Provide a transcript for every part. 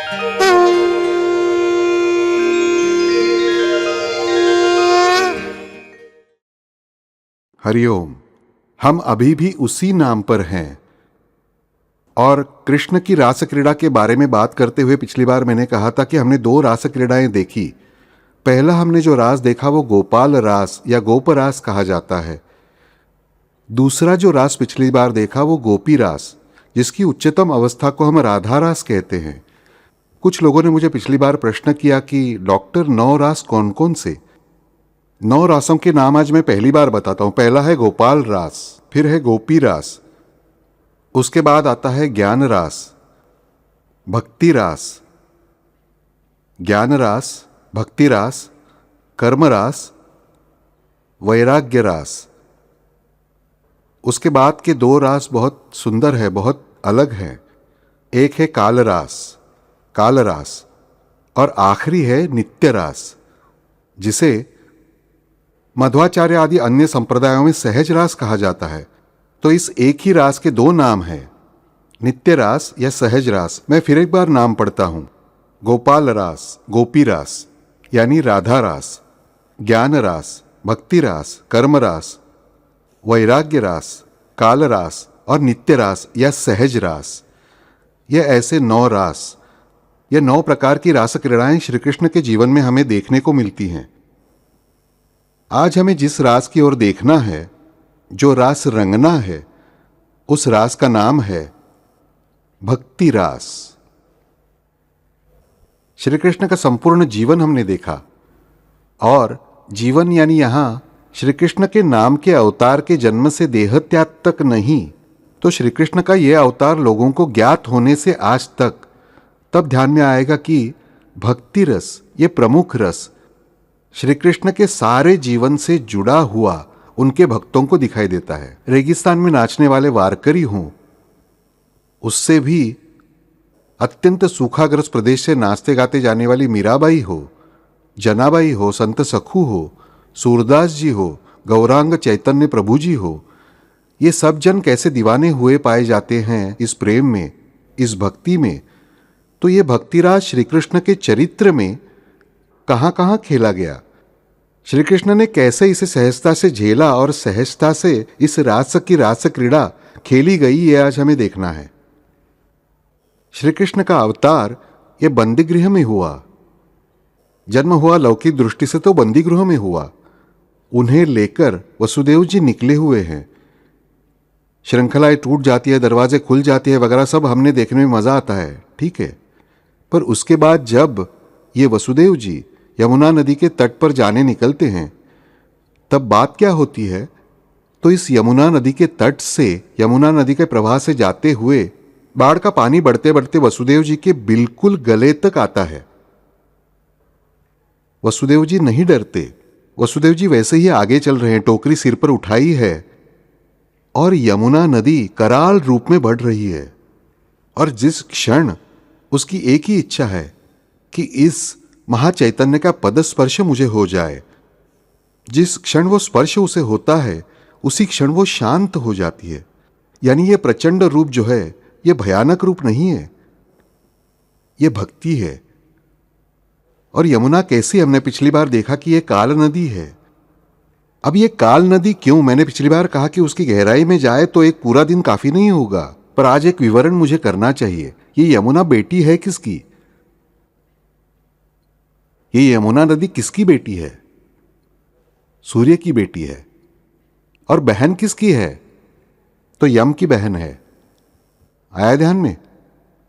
हरिओम। हम अभी भी उसी नाम पर हैं और कृष्ण की रास क्रीड़ा के बारे में बात करते हुए पिछली बार मैंने कहा था कि हमने 2 रास क्रीड़ाएं देखी। पहला हमने जो रास देखा वो गोपाल रास या गोप रास कहा जाता है। दूसरा जो रास पिछली बार देखा वो गोपी रास, जिसकी उच्चतम अवस्था को हम राधा रास कहते हैं। कुछ लोगों ने मुझे पिछली बार प्रश्न किया कि डॉक्टर 9 रास कौन कौन से। 9 रासों के नाम आज मैं पहली बार बताता हूं। पहला है गोपाल रास, फिर है गोपी रास, उसके बाद आता है ज्ञान रास, भक्ति रास, ज्ञान रास, भक्ति रास, कर्म रास, वैराग्य रास। उसके बाद के 2 रास बहुत सुंदर है, बहुत अलग है। एक है काल रास और आखिरी है नित्य रास, जिसे मध्वाचार्य आदि अन्य संप्रदायों में सहज रास कहा जाता है। तो इस एक ही रास के 2 नाम हैं, नित्य रास या सहज रास। मैं फिर एक बार नाम पढ़ता हूं। गोपाल रास, गोपी रास यानी राधा रास, ज्ञान रास, भक्ति रास, कर्म रास, वैराग्य रास, काल रास और नित्य रास या सहज रास। यह ऐसे 9 रास, यह 9 प्रकार की रास क्रीड़ाएं श्री कृष्ण के जीवन में हमें देखने को मिलती हैं। आज हमें जिस रास की ओर देखना है, जो रास रंगना है, उस रास का नाम है भक्ति रास। श्री कृष्ण का संपूर्ण जीवन हमने देखा, और जीवन यानी यहां श्री कृष्ण के नाम के अवतार के जन्म से देहत्याग तक नहीं, तो श्री कृष्ण का यह अवतार लोगों को ज्ञात होने से आज तक। तब ध्यान में आएगा कि भक्ति रस, ये प्रमुख रस, श्री कृष्ण के सारे जीवन से जुड़ा हुआ उनके भक्तों को दिखाई देता है। रेगिस्तान में नाचने वाले वारकरी हों, उससे भी अत्यंत सूखाग्रस्त प्रदेश से नाचते गाते जाने वाली मीराबाई हो, जनाबाई हो, संत सखू हो, सूरदास जी हो, गौरांग चैतन्य प्रभु जी हो, ये सब जन कैसे दीवाने हुए पाए जाते हैं इस प्रेम में, इस भक्ति में। तो ये भक्तिराज श्री कृष्ण के चरित्र में कहां कहां खेला गया, श्री कृष्ण ने कैसे इसे सहजता से झेला और सहजता से इस रास की रास क्रीड़ा खेली गई, ये आज हमें देखना है। श्री कृष्ण का अवतार ये बंदीगृह में हुआ। जन्म हुआ लौकिक दृष्टि से तो बंदीगृह में हुआ। उन्हें लेकर वसुदेव जी निकले हुए हैं। श्रृंखलाएं टूट जाती है, दरवाजे खुल जाती है वगैरह, सब हमने देखने में मजा आता है, ठीक है। पर उसके बाद जब ये वसुदेव जी यमुना नदी के तट पर जाने निकलते हैं, तब बात क्या होती है। तो इस यमुना नदी के तट से, यमुना नदी के प्रवाह से जाते हुए बाढ़ का पानी बढ़ते बढ़ते वसुदेव जी के बिल्कुल गले तक आता है। वसुदेव जी नहीं डरते, वसुदेव जी वैसे ही आगे चल रहे हैं, टोकरी सिर पर उठाई है और यमुना नदी कराल रूप में बढ़ रही है। और जिस क्षण उसकी एक ही इच्छा है कि इस महाचैतन्य का पद स्पर्श मुझे हो जाए, जिस क्षण वो स्पर्श उसे होता है उसी क्षण वो शांत हो जाती है। यानी ये प्रचंड रूप जो है, ये भयानक रूप नहीं है, ये भक्ति है। और यमुना कैसी, हमने पिछली बार देखा कि ये काल नदी है। अब ये काल नदी क्यों, मैंने पिछली बार कहा कि उसकी गहराई में जाए तो एक पूरा दिन काफी नहीं होगा, पर आज एक विवरण मुझे करना चाहिए। ये यमुना बेटी है किसकी? ये यमुना नदी किसकी बेटी है? सूर्य की बेटी है। और बहन किसकी है? तो यम की बहन है। आया ध्यान में?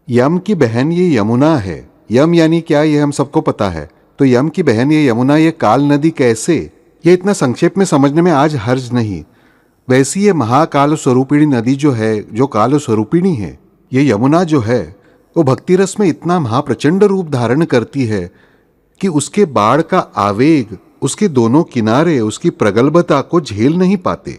यम की बहन ये यमुना है। यम यानी क्या, ये हम सबको पता है। तो यम की बहन ये यमुना, ये काल नदी कैसे, ये इतना संक्षेप में समझने में आज हर्ज नहीं। वैसी ये महाकाल स्वरूपिणी नदी जो है, जो काल स्वरूपिणी है, ये यमुना जो है वो भक्ति रस में इतना महाप्रचंड रूप धारण करती है कि उसके बाढ़ का आवेग, उसके दोनों किनारे उसकी प्रगल्भता को झेल नहीं पाते।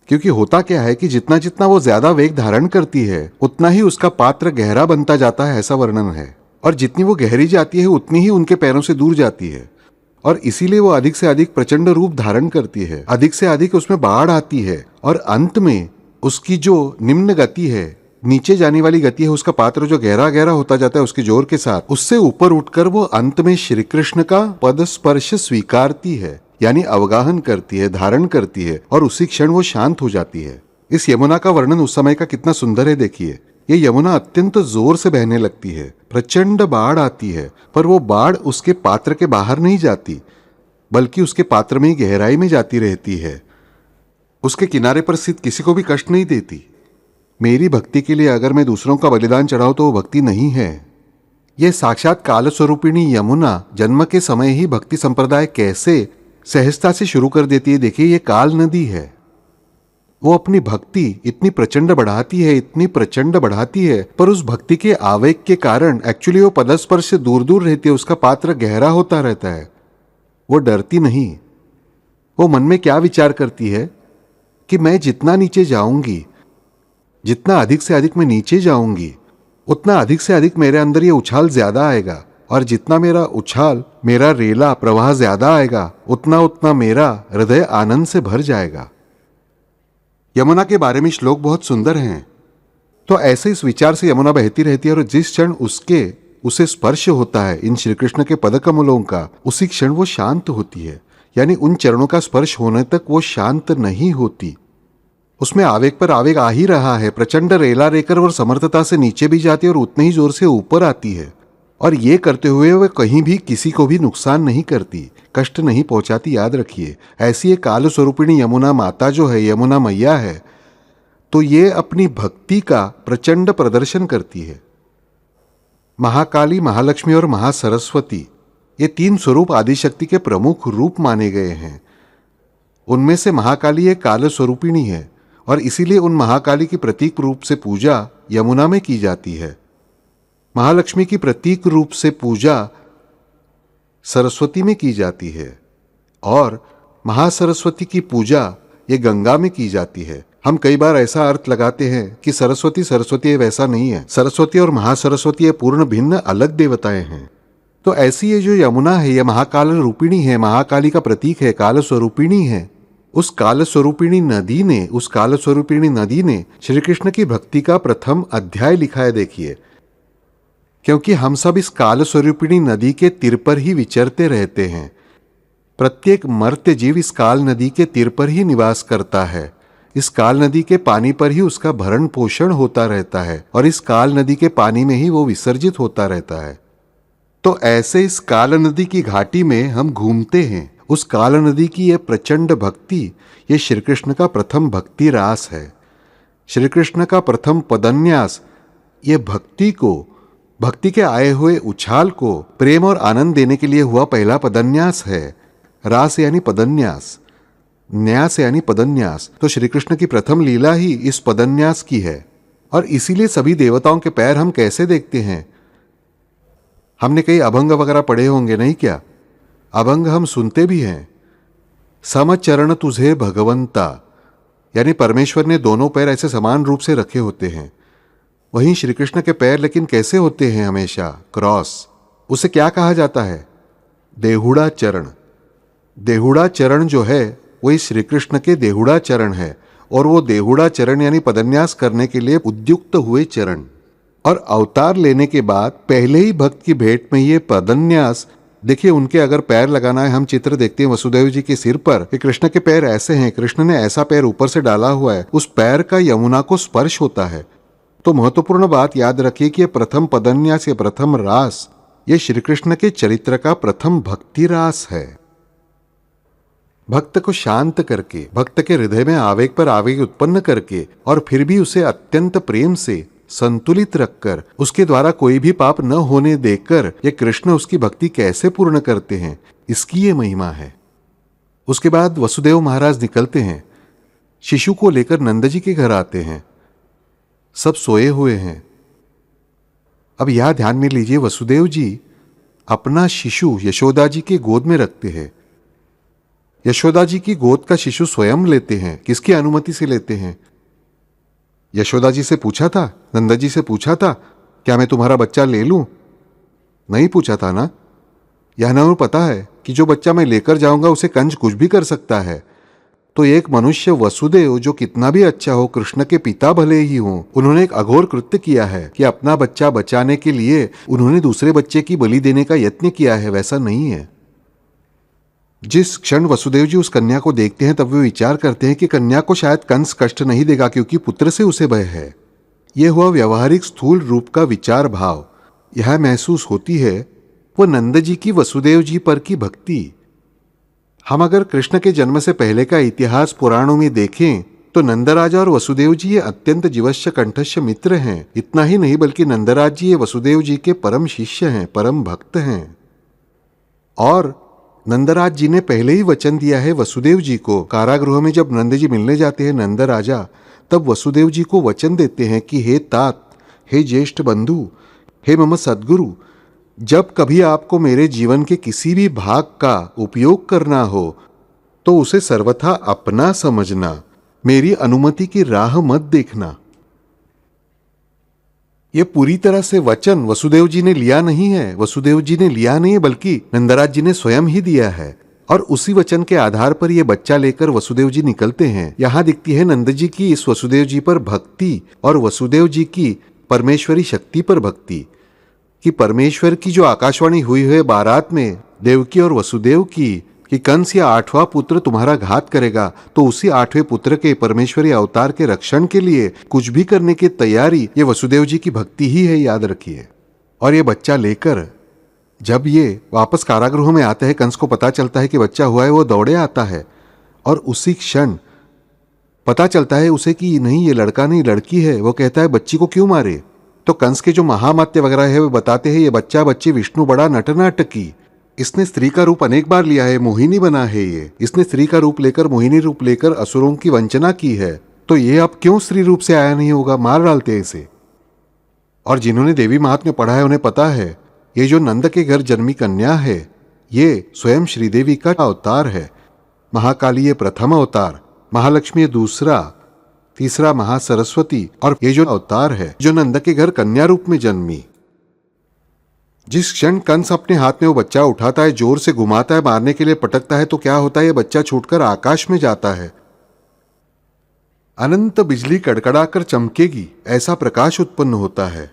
क्योंकि होता क्या है कि जितना जितना वो ज्यादा वेग धारण करती है, उतना ही उसका पात्र गहरा बनता जाता है, ऐसा वर्णन है। और जितनी वो गहरी जाती है उतनी ही उनके पैरों से दूर जाती है, और इसीलिए वो अधिक से अधिक प्रचंड रूप धारण करती है, अधिक से अधिक उसमें बाढ़ आती है, और अंत में उसकी जो निम्न गति है नीचे जाने वाली गति है उसका पात्र जो गहरा गहरा होता जाता है उसके जोर के साथ, उससे ऊपर उठकर वो अंत में श्री कृष्ण का पद स्पर्श स्वीकारती है, यानी अवगाहन करती है, धारण करती है, और उसी क्षण वो शांत हो जाती है। इस यमुना का वर्णन उस समय का कितना सुंदर है देखिए। ये यमुना अत्यंत जोर से बहने लगती है, प्रचंड बाढ़ आती है, पर वो बाढ़ उसके पात्र के बाहर नहीं जाती, बल्कि उसके पात्र में ही गहराई में जाती रहती है। उसके किनारे पर स्थित किसी को भी कष्ट नहीं देती। मेरी भक्ति के लिए अगर मैं दूसरों का बलिदान चढ़ाऊं तो वो भक्ति नहीं है। यह साक्षात काल स्वरूपिणी यमुना जन्म के समय ही भक्ति संप्रदाय कैसे सहजता से शुरू कर देती है। देखिए, ये काल नदी है, वो अपनी भक्ति इतनी प्रचंड बढ़ाती है, इतनी प्रचंड बढ़ाती है, पर उस भक्ति के आवेग के कारण एक्चुअली वो पदस्पर्श से दूर दूर रहती है, उसका पात्र गहरा होता रहता है। वो डरती नहीं। वो मन में क्या विचार करती है कि मैं जितना नीचे जाऊंगी, जितना अधिक से अधिक मैं नीचे जाऊंगी, उतना अधिक से अधिक मेरे अंदर ये उछाल ज्यादा आएगा, और जितना मेरा उछाल, मेरा रेला प्रवाह ज्यादा आएगा, उतना उतना मेरा हृदय आनंद से भर जाएगा। यमुना के बारे में श्लोक बहुत सुंदर हैं। तो ऐसे इस विचार से यमुना बहती रहती है, और जिस क्षण उसे स्पर्श होता है इन श्री कृष्ण के पदकमलों का, उसी क्षण वो शांत होती है। यानी उन चरणों का स्पर्श होने तक वो शांत नहीं होती। उसमें आवेग पर आवेग आ ही रहा है, प्रचंड रेला रेकर और समर्थता से नीचे भी जाती है और उतने ही जोर से ऊपर आती है। और ये करते हुए वह कहीं भी किसी को भी नुकसान नहीं करती, कष्ट नहीं पहुंचाती। याद रखिए, ऐसी एक काल स्वरूपिणी यमुना माता जो है, यमुना मैया है, तो ये अपनी भक्ति का प्रचंड प्रदर्शन करती है। महाकाली, महालक्ष्मी और महासरस्वती, ये तीन स्वरूप आदिशक्ति के प्रमुख रूप माने गए हैं। उनमें से महाकाली एक काल स्वरूपिणी है, और इसीलिए उन महाकाली की प्रतीक रूप से पूजा यमुना में की जाती है। महालक्ष्मी की प्रतीक रूप से पूजा सरस्वती में की जाती है, और महासरस्वती की पूजा ये गंगा में की जाती है। हम कई बार ऐसा अर्थ लगाते हैं कि सरस्वती सरस्वती है, वैसा नहीं है। सरस्वती और महासरस्वती ये पूर्ण भिन्न अलग देवताएं हैं। तो ऐसी ये जो यमुना है, यह महाकाल रूपिणी है, महाकाली का प्रतीक है, काल स्वरूपिणी है। उस काल स्वरूपिणी नदी ने श्री कृष्ण की भक्ति का प्रथम अध्याय लिखा है। देखिए, क्योंकि हम सब इस काल स्वरूपिणी नदी के तीर पर ही विचरते रहते हैं। प्रत्येक मर्त्य जीव इस काल नदी के तीर पर ही निवास करता है। इस काल नदी के पानी पर ही उसका भरण पोषण होता रहता है, और इस काल नदी के पानी में ही वो विसर्जित होता रहता है। तो ऐसे इस काल नदी की घाटी में हम घूमते हैं। उस काल नदी की यह प्रचंड भक्ति, ये श्री कृष्ण का प्रथम भक्ति रास है। श्री कृष्ण का प्रथम पदन्यास, ये भक्ति के आए हुए उछाल को प्रेम और आनंद देने के लिए हुआ पहला पदन्यास है। रास यानी पदन्यास, न्यास यानी पदन्यास। तो श्री कृष्ण की प्रथम लीला ही इस पदन्यास की है। और इसीलिए सभी देवताओं के पैर हम कैसे देखते हैं? हमने कई अभंग वगैरह पढ़े होंगे, नहीं क्या? अभंग हम सुनते भी हैं। समचरण तुझे भगवंता, यानी परमेश्वर ने दोनों पैर ऐसे समान रूप से रखे होते हैं। वहीं श्री कृष्ण के पैर लेकिन कैसे होते हैं? हमेशा क्रॉस। उसे क्या कहा जाता है? देहुड़ा चरण। देहुड़ा चरण जो है वो इस श्री कृष्ण के देहुड़ा चरण है, और वो देहुड़ा चरण यानी पदन्यास करने के लिए उद्युक्त हुए चरण। और अवतार लेने के बाद पहले ही भक्त की भेंट में ये पदन्यास, देखिए उनके अगर पैर लगाना है, हम चित्र देखते हैं वसुदेव जी के सिर पर कि कृष्ण के पैर ऐसे हैं, कृष्ण ने ऐसा पैर ऊपर से डाला हुआ है, उस पैर का यमुना को स्पर्श होता है। तो महत्वपूर्ण बात याद रखिए कि यह प्रथम पदन्यास, ये प्रथम रास, ये श्री कृष्ण के चरित्र का प्रथम भक्ति रास है। भक्त को शांत करके, भक्त के हृदय में आवेग पर आवेग उत्पन्न करके, और फिर भी उसे अत्यंत प्रेम से संतुलित रखकर, उसके द्वारा कोई भी पाप न होने देकर ये कृष्ण उसकी भक्ति कैसे पूर्ण करते हैं, इसकी ये महिमा है। उसके बाद वसुदेव महाराज निकलते हैं, शिशु को लेकर नंद जी के घर आते हैं। सब सोए हुए हैं। अब यह ध्यान में लीजिए, वसुदेव जी अपना शिशु यशोदा जी के गोद में रखते हैं। यशोदा जी की गोद का शिशु स्वयं लेते हैं। किसकी अनुमति से लेते हैं? यशोदा जी से पूछा था, नंद जी से पूछा था, क्या मैं तुम्हारा बच्चा ले लूं? नहीं पूछा था ना। यह न पता है कि जो बच्चा मैं लेकर जाऊंगा उसे कंस कुछ भी कर सकता है। तो एक मनुष्य वसुदेव, जो कितना भी अच्छा हो, कृष्ण के पिता भले ही हों, उन्होंने एक अघोर कृत्य किया है कि अपना बच्चा बचाने के लिए उन्होंने दूसरे बच्चे की बलि देने का यत्न किया है। वैसा नहीं है। जिस क्षण वसुदेव जी उस कन्या को देखते हैं तब वे विचार करते हैं कि कन्या को शायद कंस कष्ट नहीं देगा, क्योंकि पुत्र से उसे भय है। यह हुआ व्यवहारिक स्थूल रूप का विचार भाव। यह महसूस होती है वो नंद जी की वसुदेव जी पर की भक्ति। हम अगर कृष्ण के जन्म से पहले का इतिहास पुराणों में देखें तो नंदराजा और वसुदेव जी ये अत्यंत जीवश्य कंठस्य मित्र हैं। इतना ही नहीं बल्कि नंदराज जी ये वसुदेव जी के परम शिष्य हैं, परम भक्त हैं। और नंदराज जी ने पहले ही वचन दिया है वसुदेव जी को। कारागृह में जब नंद जी मिलने जाते हैं नंदराजा, तब वसुदेव जी को वचन देते हैं कि हे तात, हे ज्येष्ठ बंधु, हे मम सद्गुरु, जब कभी आपको मेरे जीवन के किसी भी भाग का उपयोग करना हो तो उसे सर्वथा अपना समझना, मेरी अनुमति की राह मत देखना। यह पूरी तरह से वचन वसुदेव जी ने लिया नहीं है, वसुदेव जी ने लिया नहीं बल्कि नंदराज जी ने स्वयं ही दिया है। और उसी वचन के आधार पर यह बच्चा लेकर वसुदेव जी निकलते हैं। यहां दिखती है नंद जी की इस वसुदेव जी पर भक्ति और वसुदेव जी की परमेश्वरी शक्ति पर भक्ति, कि परमेश्वर की जो आकाशवाणी हुई है बारात में देवकी और वसुदेव की कि कंस या 8वां पुत्र तुम्हारा घात करेगा, तो उसी 8वें पुत्र के परमेश्वरी अवतार के रक्षण के लिए कुछ भी करने की तैयारी ये वसुदेव जी की भक्ति ही है, याद रखिए। और ये बच्चा लेकर जब ये वापस कारागृह में आते हैं, कंस को पता चलता है कि बच्चा हुआ है, वो दौड़े आता है और उसी क्षण पता चलता है उसे कि नहीं, ये लड़का नहीं लड़की है। वो कहता है बच्ची को क्यों मारे? तो कंस के जो महामात्य वगैरह है वो बताते हैं ये बच्चा बच्ची विष्णु बड़ा नटनाटकी, इसने स्त्री का रूप अनेक बार लिया है, मोहिनी बना है ये, इसने स्त्री का रूप लेकर मोहिनी रूप लेकर असुरों की वंचना की है, तो ये अब क्यों स्त्री रूप से आया नहीं होगा, मार डालते हैं इसे। और जिन्होंने देवी महात्म्य पढ़ा है उन्हें पता है ये जो नंद के घर जन्मी कन्या है ये स्वयं श्रीदेवी का अवतार है। महाकाली ये प्रथम अवतार, महालक्ष्मी ये दूसरा, तीसरा महासरस्वती, और ये जो अवतार है जो नंद के घर कन्या रूप में जन्मी। जिस क्षण कंस अपने हाथ में वो बच्चा उठाता है, जोर से घुमाता है, मारने के लिए पटकता है, तो क्या होता है, ये बच्चा छूटकर आकाश में जाता है। अनंत बिजली कड़कड़ाकर चमकेगी ऐसा प्रकाश उत्पन्न होता है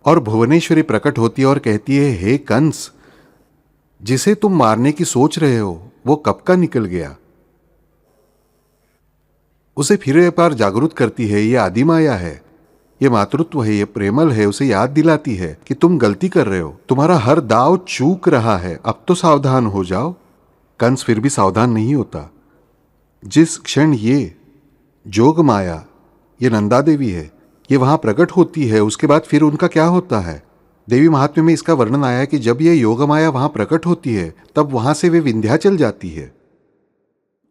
और भुवनेश्वरी प्रकट होती है और कहती है, हे कंस, जिसे तुम मारने की सोच रहे हो वो कब का निकल गया। उसे फिर एक बार जागरूक करती है, ये आदि माया है, ये मातृत्व है, ये प्रेमल है। उसे याद दिलाती है कि तुम गलती कर रहे हो, तुम्हारा हर दाव चूक रहा है, अब तो सावधान हो जाओ। कंस फिर भी सावधान नहीं होता। जिस क्षण ये जोग माया, ये नंदा देवी है, ये वहां प्रकट होती है, उसके बाद फिर उनका क्या होता है। देवी महात्म्य में इसका वर्णन आया है कि जब ये योग माया वहां प्रकट होती है तब वहां से वे विंध्याचल जाती है।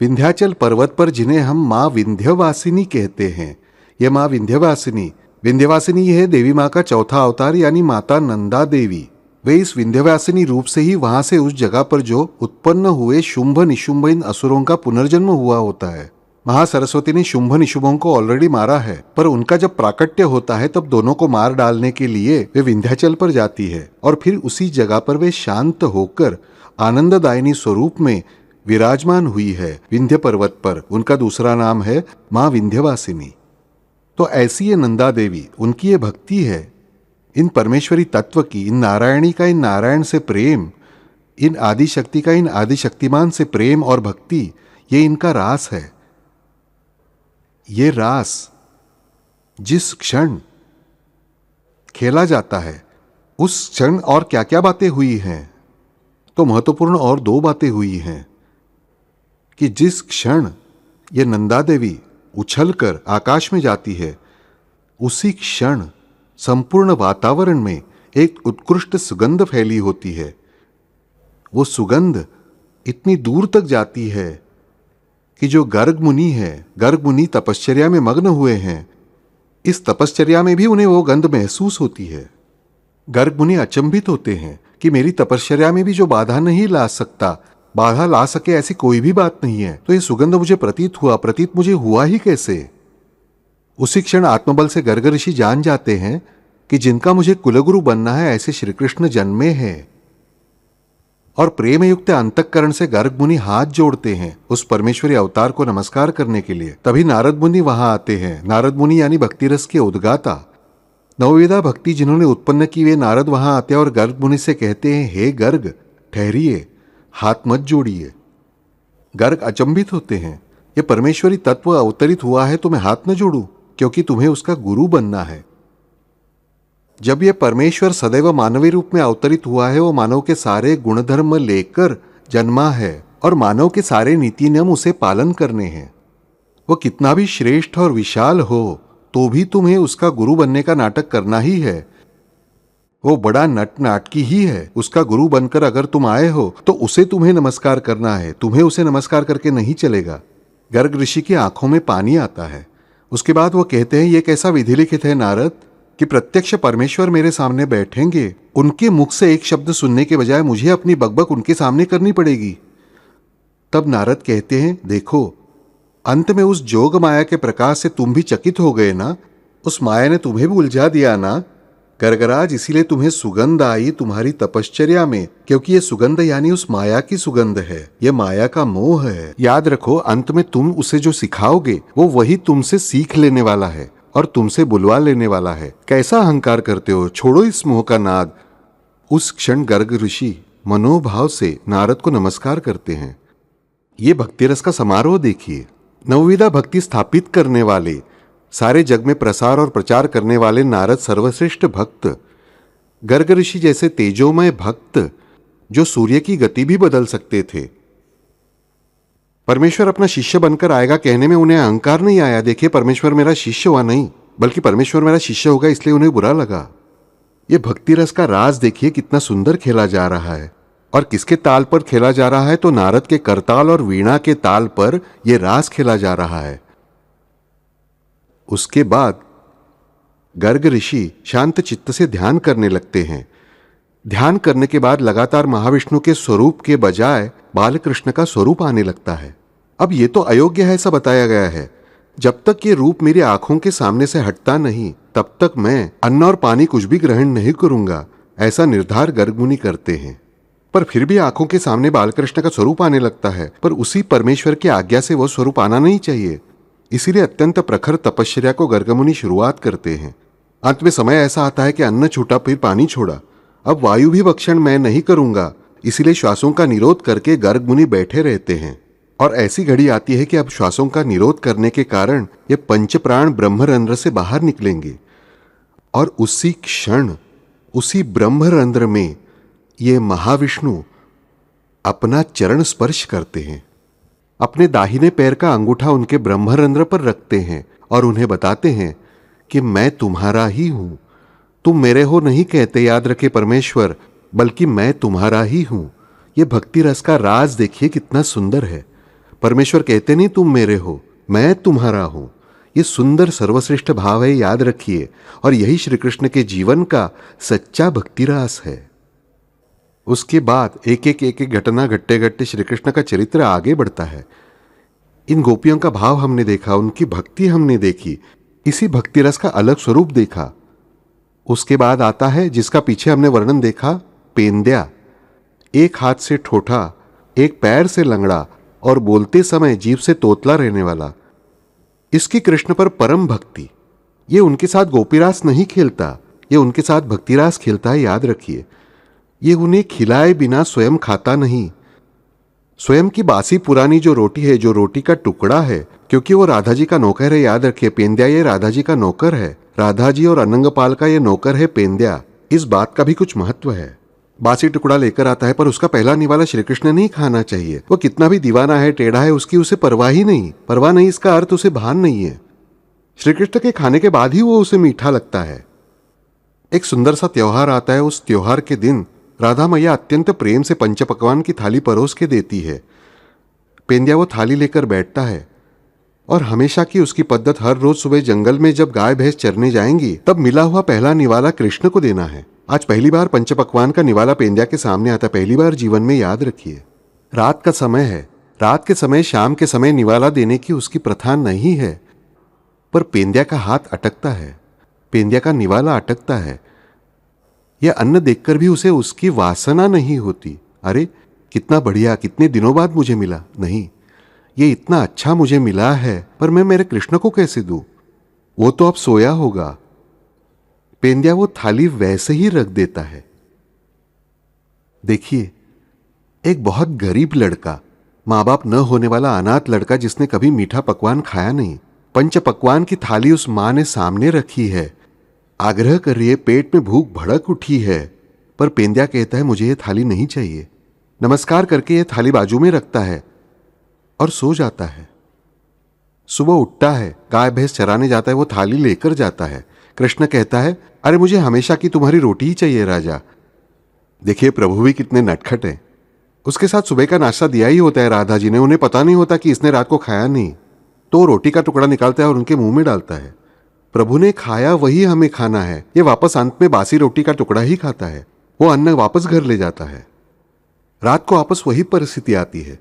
विंध्याचल पर्वत पर जिन्हें हम माँ विंध्यवासिनी कहते हैं, ये माँ विंध्यवासिनी, विंध्यवासिनी है देवी माँ का चौथा अवतार यानी माता नंदा देवी। वे इस विंध्यवासिनी रूप से ही वहां से उस जगह पर जो उत्पन्न हुए शुंभ निशुंभ इन असुरों का पुनर्जन्म हुआ होता है। महासरस्वती ने शुंभ निशुंभों को ऑलरेडी मारा है, पर उनका जब प्राकट्य होता है तब दोनों को मार डालने के लिए वे विंध्याचल पर जाती है और फिर उसी जगह पर वे शांत होकर आनंददायिनी स्वरूप में विराजमान हुई है विंध्य पर्वत पर। उनका दूसरा नाम है माँ विंध्यवासिनी। तो ऐसी ये नंदा देवी, उनकी ये भक्ति है इन परमेश्वरी तत्व की, इन नारायणी का इन नारायण से प्रेम, इन आदि शक्ति का इन आदि शक्तिमान से प्रेम और भक्ति, ये इनका रास है। ये रास जिस क्षण खेला जाता है उस क्षण और क्या क्या बातें हुई हैं, तो महत्वपूर्ण और दो बातें हुई हैं कि जिस क्षण ये नंदा देवी उछलकर आकाश में जाती है उसी क्षण संपूर्ण वातावरण में एक उत्कृष्ट सुगंध फैली होती है। वो सुगंध इतनी दूर तक जाती है कि जो गर्ग मुनि है, गर्ग मुनि तपश्चर्या में मग्न हुए हैं, इस तपश्चर्या में भी उन्हें वो गंध महसूस होती है। गर्ग मुनि अचंभित होते हैं कि मेरी तपश्चर्या में भी जो बाधा नहीं ला सकता, बाधा ला सके ऐसी कोई भी बात नहीं है, तो ये सुगंध मुझे प्रतीत हुआ, प्रतीत मुझे हुआ ही कैसे। उसी क्षण आत्मबल से गर्ग ऋषि जान जाते हैं कि जिनका मुझे कुलगुरु बनना है ऐसे श्री कृष्ण जन्मे हैं। और प्रेम युक्त अंतःकरण से गर्ग मुनि हाथ जोड़ते हैं उस परमेश्वरी अवतार को नमस्कार करने के लिए। तभी नारद मुनि वहां आते हैं। नारद मुनि यानी भक्ति रस के उद्गाता, नवविधा भक्ति जिन्होंने उत्पन्न की, वे नारद वहां आते हैं और गर्ग मुनि से कहते हैं, हे गर्ग ठहरिए, हाथ मत जोड़िए। गर्ग अचंभित होते हैं, ये परमेश्वरी तत्व अवतरित हुआ है तो मैं हाथ न जोड़ूं, क्योंकि तुम्हें उसका गुरु बनना है। जब यह परमेश्वर सदैव मानवीय रूप में अवतरित हुआ है, वो मानव के सारे गुणधर्म लेकर जन्मा है और मानव के सारे नीति नियम उसे पालन करने हैं। वो कितना भी श्रेष्ठ और विशाल हो तो भी तुम्हें उसका गुरु बनने का नाटक करना ही है। वो बड़ा नट नाटकी ही है। उसका गुरु बनकर अगर तुम आए हो तो उसे तुम्हें नमस्कार करना है, तुम्हें उसे नमस्कार करके नहीं चलेगा। गर्ग ऋषि की आंखों में पानी आता है। उसके बाद वो कहते हैं, ये कैसा विधि लिखित है नारद कि प्रत्यक्ष परमेश्वर मेरे सामने बैठेंगे, उनके मुख से एक शब्द सुनने के बजाय मुझे अपनी बकबक उनके सामने करनी पड़ेगी। तब नारद कहते हैं, देखो अंत में उस जोग माया के प्रकाश से तुम भी चकित हो गए ना, उस माया ने तुम्हें भी उलझा दिया ना। गर्गराज, इसीलिए तुम्हें सुगंध आई तुम्हारी तपश्चर्या में, क्योंकि ये सुगंध यानी उस माया की सुगंध है, ये माया का मोह है। याद रखो, अंत में तुम उसे जो सिखाओगे वो वही तुमसे सीख लेने वाला है और तुमसे बुलवा लेने वाला है। कैसा अहंकार करते हो, छोड़ो इस मोह का नाद। उस क्षण गर्ग ऋषि मनोभाव से नारद को नमस्कार करते हैं। ये भक्ति रस का समारोह देखिए। नवविधा भक्ति स्थापित करने वाले, सारे जग में प्रसार और प्रचार करने वाले नारद सर्वश्रेष्ठ भक्त, गर्ग ऋषि जैसे तेजोमय भक्त जो सूर्य की गति भी बदल सकते थे। परमेश्वर अपना शिष्य बनकर आएगा कहने में उन्हें अहंकार नहीं आया। देखिए, परमेश्वर मेरा शिष्य हुआ नहीं, बल्कि परमेश्वर मेरा शिष्य होगा इसलिए उन्हें बुरा लगा। ये भक्ति रस का राज देखिए कितना सुंदर खेला जा रहा है। और किसके ताल पर खेला जा रहा है? तो नारद के करताल और वीणा के ताल पर यह रास खेला जा रहा है। उसके बाद गर्ग ऋषि शांत चित्त से ध्यान करने लगते हैं। ध्यान करने के बाद लगातार महाविष्णु के स्वरूप के बजाय बालकृष्ण का स्वरूप आने लगता है। अब ये तो अयोग्य है ऐसा बताया गया है। जब तक ये रूप मेरी आंखों के सामने से हटता नहीं तब तक मैं अन्न और पानी कुछ भी ग्रहण नहीं करूंगा, ऐसा निर्धार गर्ग मुनि करते हैं। पर फिर भी आंखों के सामने बालकृष्ण का स्वरूप आने लगता है, पर उसी परमेश्वर की आज्ञा से वो स्वरूप आना नहीं चाहिए। इसीलिए अत्यंत प्रखर तपश्चर्या को गर्ग मुनि शुरुआत करते हैं। अंत में समय ऐसा आता है कि अन्न छूटा फिर पानी छोड़ा, अब वायु भी भक्षण मैं नहीं करूंगा। इसीलिए श्वासों का निरोध करके गर्ग मुनि बैठे रहते हैं। और ऐसी घड़ी आती है कि अब श्वासों का निरोध करने के कारण ये पंच प्राण ब्रह्मरंध्र से बाहर निकलेंगे और उसी क्षण उसी ब्रह्मरंध्र में ये महाविष्णु अपना चरण स्पर्श करते हैं। अपने दाहिने पैर का अंगूठा उनके ब्रह्मरंध्र पर रखते हैं और उन्हें बताते हैं कि मैं तुम्हारा ही हूं। तुम मेरे हो नहीं कहते, याद रखे परमेश्वर, बल्कि मैं तुम्हारा ही हूं। ये भक्ति रस का राज देखिए कितना सुंदर है। परमेश्वर कहते नहीं तुम मेरे हो, मैं तुम्हारा हूं। ये सुंदर सर्वश्रेष्ठ भाव है, याद रखिए। और यही श्री कृष्ण के जीवन का सच्चा भक्ति रस है। उसके बाद एक एक घटना घटते घटते श्री कृष्ण का चरित्र आगे बढ़ता है। इन गोपियों का भाव हमने देखा, उनकी भक्ति हमने देखी, इसी भक्ति रस का अलग स्वरूप देखा। उसके बाद आता है जिसका पीछे हमने वर्णन देखा, पेंद्या। एक हाथ से ठोठा, एक पैर से लंगड़ा और बोलते समय जीभ से तोतला रहने वाला। इसकी कृष्ण पर परम भक्ति। ये उनके साथ गोपीरास नहीं खेलता, ये उनके साथ भक्तिरास खेलता है, याद रखिए। ये उन्हें खिलाए बिना स्वयं खाता नहीं। स्वयं की बासी पुरानी जो रोटी है, जो रोटी का टुकड़ा है, क्योंकि वो राधा जी का नौकर है, याद रखिए। पेंद्या ये राधा जी का नौकर है। राधा जी और अनंगपाल का ये नौकर है पेंद्या। इस बात का भी कुछ महत्व है। बासी टुकड़ा लेकर आता है, पर उसका पहला निवाला श्री कृष्ण नहीं खाना चाहिए। वो कितना भी दीवाना है, टेढ़ा है, उसकी उसे परवाह ही नहीं। परवाह नहीं इसका अर्थ उसे भान नहीं है। श्री कृष्ण के खाने के बाद ही वो उसे मीठा लगता है। एक सुंदर सा त्योहार आता है। उस त्योहार के दिन राधा मैया अत्यंत प्रेम से पंचपकवान की थाली परोस के देती है। पेंद्या वो थाली लेकर बैठता है और हमेशा की उसकी पद्धत हर रोज सुबह जंगल में जब गाय भैंस चरने जाएंगी तब मिला हुआ पहला निवाला कृष्ण को देना है। आज पहली बार पंचपकवान का निवाला पेंद्या के सामने आता, पहली बार जीवन में, याद रखिए। रात का समय है। रात के समय, शाम के समय निवाला देने की उसकी प्रथा नहीं है, पर पेंद्या का हाथ अटकता है, पेंद्या का निवाला अटकता है। यह अन्न देखकर भी उसे उसकी वासना नहीं होती। अरे कितना बढ़िया, कितने दिनों बाद मुझे मिला। नहीं, ये इतना अच्छा मुझे मिला है, पर मैं मेरे कृष्ण को कैसे दूं? वो तो अब सोया होगा। पेंद्या वो थाली वैसे ही रख देता है। देखिए, एक बहुत गरीब लड़का, माँ बाप न होने वाला अनाथ लड़का जिसने कभी मीठा पकवान खाया नहीं, पंच पकवान की थाली उस माँ ने सामने रखी है। आग्रह कर रही है, पेट में भूख भड़क उठी है, पर पेंद्या कहता है मुझे ये थाली नहीं चाहिए। नमस्कार करके ये थाली बाजू में रखता है और सो जाता है। सुबह उठता है, गाय भैंस चराने जाता है, वो थाली लेकर जाता है। कृष्ण कहता है, अरे मुझे हमेशा की तुम्हारी रोटी ही चाहिए राजा। देखिए, प्रभु भी कितने नटखट हैं। उसके साथ सुबह का नाश्ता दिया ही होता है राधा जी ने, उन्हें पता नहीं होता कि इसने रात को खाया नहीं, तो रोटी का टुकड़ा निकालता है और उनके मुंह में डालता है। प्रभु ने खाया वही हमें खाना है। ये वापस अंत में बासी रोटी का टुकड़ा ही खाता है। वो अन्न वापस घर ले जाता है। रात को वापस वही परिस्थिति आती है,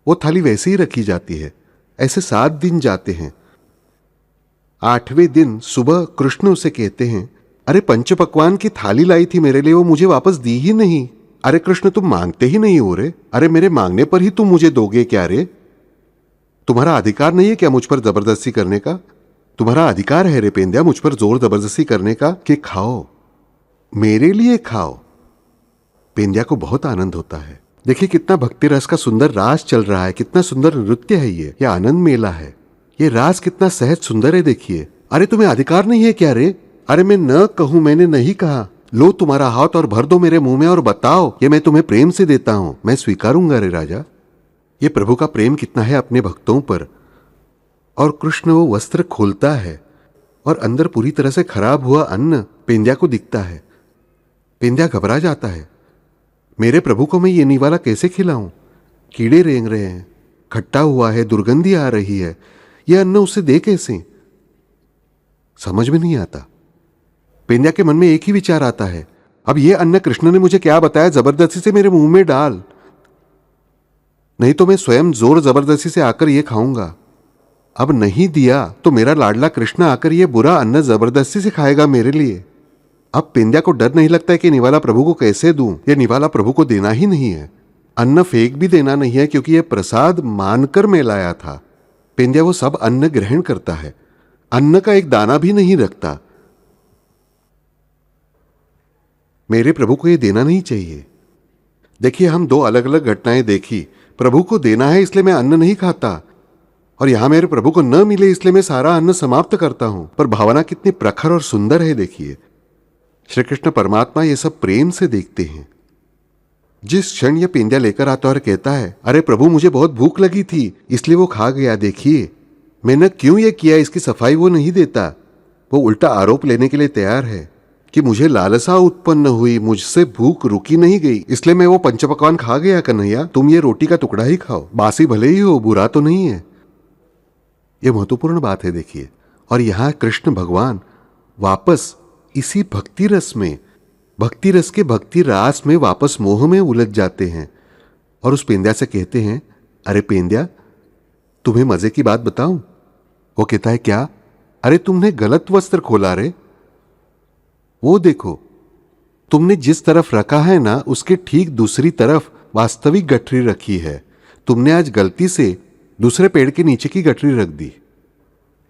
वो थाली वैसे ही रखी जाती है। ऐसे 7 दिन जाते हैं। 8वें दिन सुबह कृष्ण उसे कहते हैं, अरे पंच पकवान की थाली लाई थी मेरे लिए, वो मुझे वापस दी ही नहीं। अरे कृष्ण, तुम मांगते ही नहीं हो रे। अरे मेरे मांगने पर ही तुम मुझे दोगे क्या रे? तुम्हारा अधिकार नहीं है क्या मुझ पर जबरदस्ती करने का? तुम्हारा अधिकार है रे पेंद्या मुझ पर जोर जबरदस्ती करने का कि खाओ, मेरे लिए खाओ। पेंद्या को बहुत आनंद होता है। देखिए, कितना भक्ति रस का सुंदर रास चल रहा है, कितना सुंदर नृत्य है ये आनंद मेला है। ये रास कितना सहज सुंदर है। देखिए, अरे तुम्हें अधिकार नहीं है क्या रे? अरे मैं न कहूं, मैंने नहीं कहा। लो तुम्हारा हाथ और भर दो मेरे मुंह में और बताओ, ये मैं तुम्हें प्रेम से देता हूं, मैं स्वीकारूंगा रे राजा। ये प्रभु का प्रेम कितना है अपने भक्तों पर। और कृष्ण वो वस्त्र खोलता है और अंदर पूरी तरह से खराब हुआ अन्न पेंद्या को दिखता है। पेंद्या घबरा जाता है, मेरे प्रभु को मैं ये निवाला कैसे खिलाऊं? कीड़े रेंग रहे हैं, खट्टा हुआ है, दुर्गंधी आ रही है, ये अन्न उसे दे कैसे? समझ में नहीं आता। पेंद्या के मन में एक ही विचार आता है, अब ये अन्न कृष्ण ने मुझे क्या बताया, जबरदस्ती से मेरे मुंह में डाल, नहीं तो मैं स्वयं जोर जबरदस्ती से आकर ये खाऊंगा। अब नहीं दिया तो मेरा लाडला कृष्ण आकर ये बुरा अन्न जबरदस्ती से खाएगा मेरे लिए। अब पेंद्या को डर नहीं लगता है कि निवाला प्रभु को कैसे दूं। ये निवाला प्रभु को देना ही नहीं है, अन्न फेंक भी देना नहीं है, क्योंकि यह प्रसाद मानकर मैं लाया था। पेंद्या वो सब अन्न ग्रहण करता है, अन्न का एक दाना भी नहीं रखता। मेरे प्रभु को ये देना नहीं चाहिए। देखिए, हम 2 अलग अलग घटनाएं देखी। प्रभु को देना है इसलिए मैं अन्न नहीं खाता, और यहां मेरे प्रभु को न मिले इसलिए मैं सारा अन्न समाप्त करता हूं। पर भावना कितनी प्रखर और सुंदर है। देखिए, श्री कृष्ण परमात्मा ये सब प्रेम से देखते हैं। जिस क्षण ये पेंद्या लेकर आता और कहता है, अरे प्रभु मुझे बहुत भूख लगी थी इसलिए वो खा गया, देखिए मैंने क्यों ये किया, इसकी सफाई वो नहीं देता। वो उल्टा आरोप लेने के लिए तैयार है कि मुझे लालसा उत्पन्न हुई, मुझसे भूख रुकी नहीं गई, इसलिए मैं वो पंचपकवान खा गया। कन्हैया, तुम ये रोटी का टुकड़ा ही खाओ, बासी भले ही हो, बुरा तो नहीं है। यह महत्वपूर्ण बात है। देखिए, और यहां कृष्ण भगवान वापस इसी भक्ति रस में, भक्ति रस के भक्ति रास में वापस मोह में उलझ जाते हैं और उस पेंद्या से कहते हैं, अरे पेंद्या, तुम्हें मजे की बात बताऊं? वो कहता है, क्या? अरे तुमने गलत वस्त्र खोला रे। वो देखो, तुमने जिस तरफ रखा है ना, उसके ठीक दूसरी तरफ वास्तविक गठरी रखी है। तुमने आज गलती से दूसरे पेड़ के नीचे की गठरी रख दी।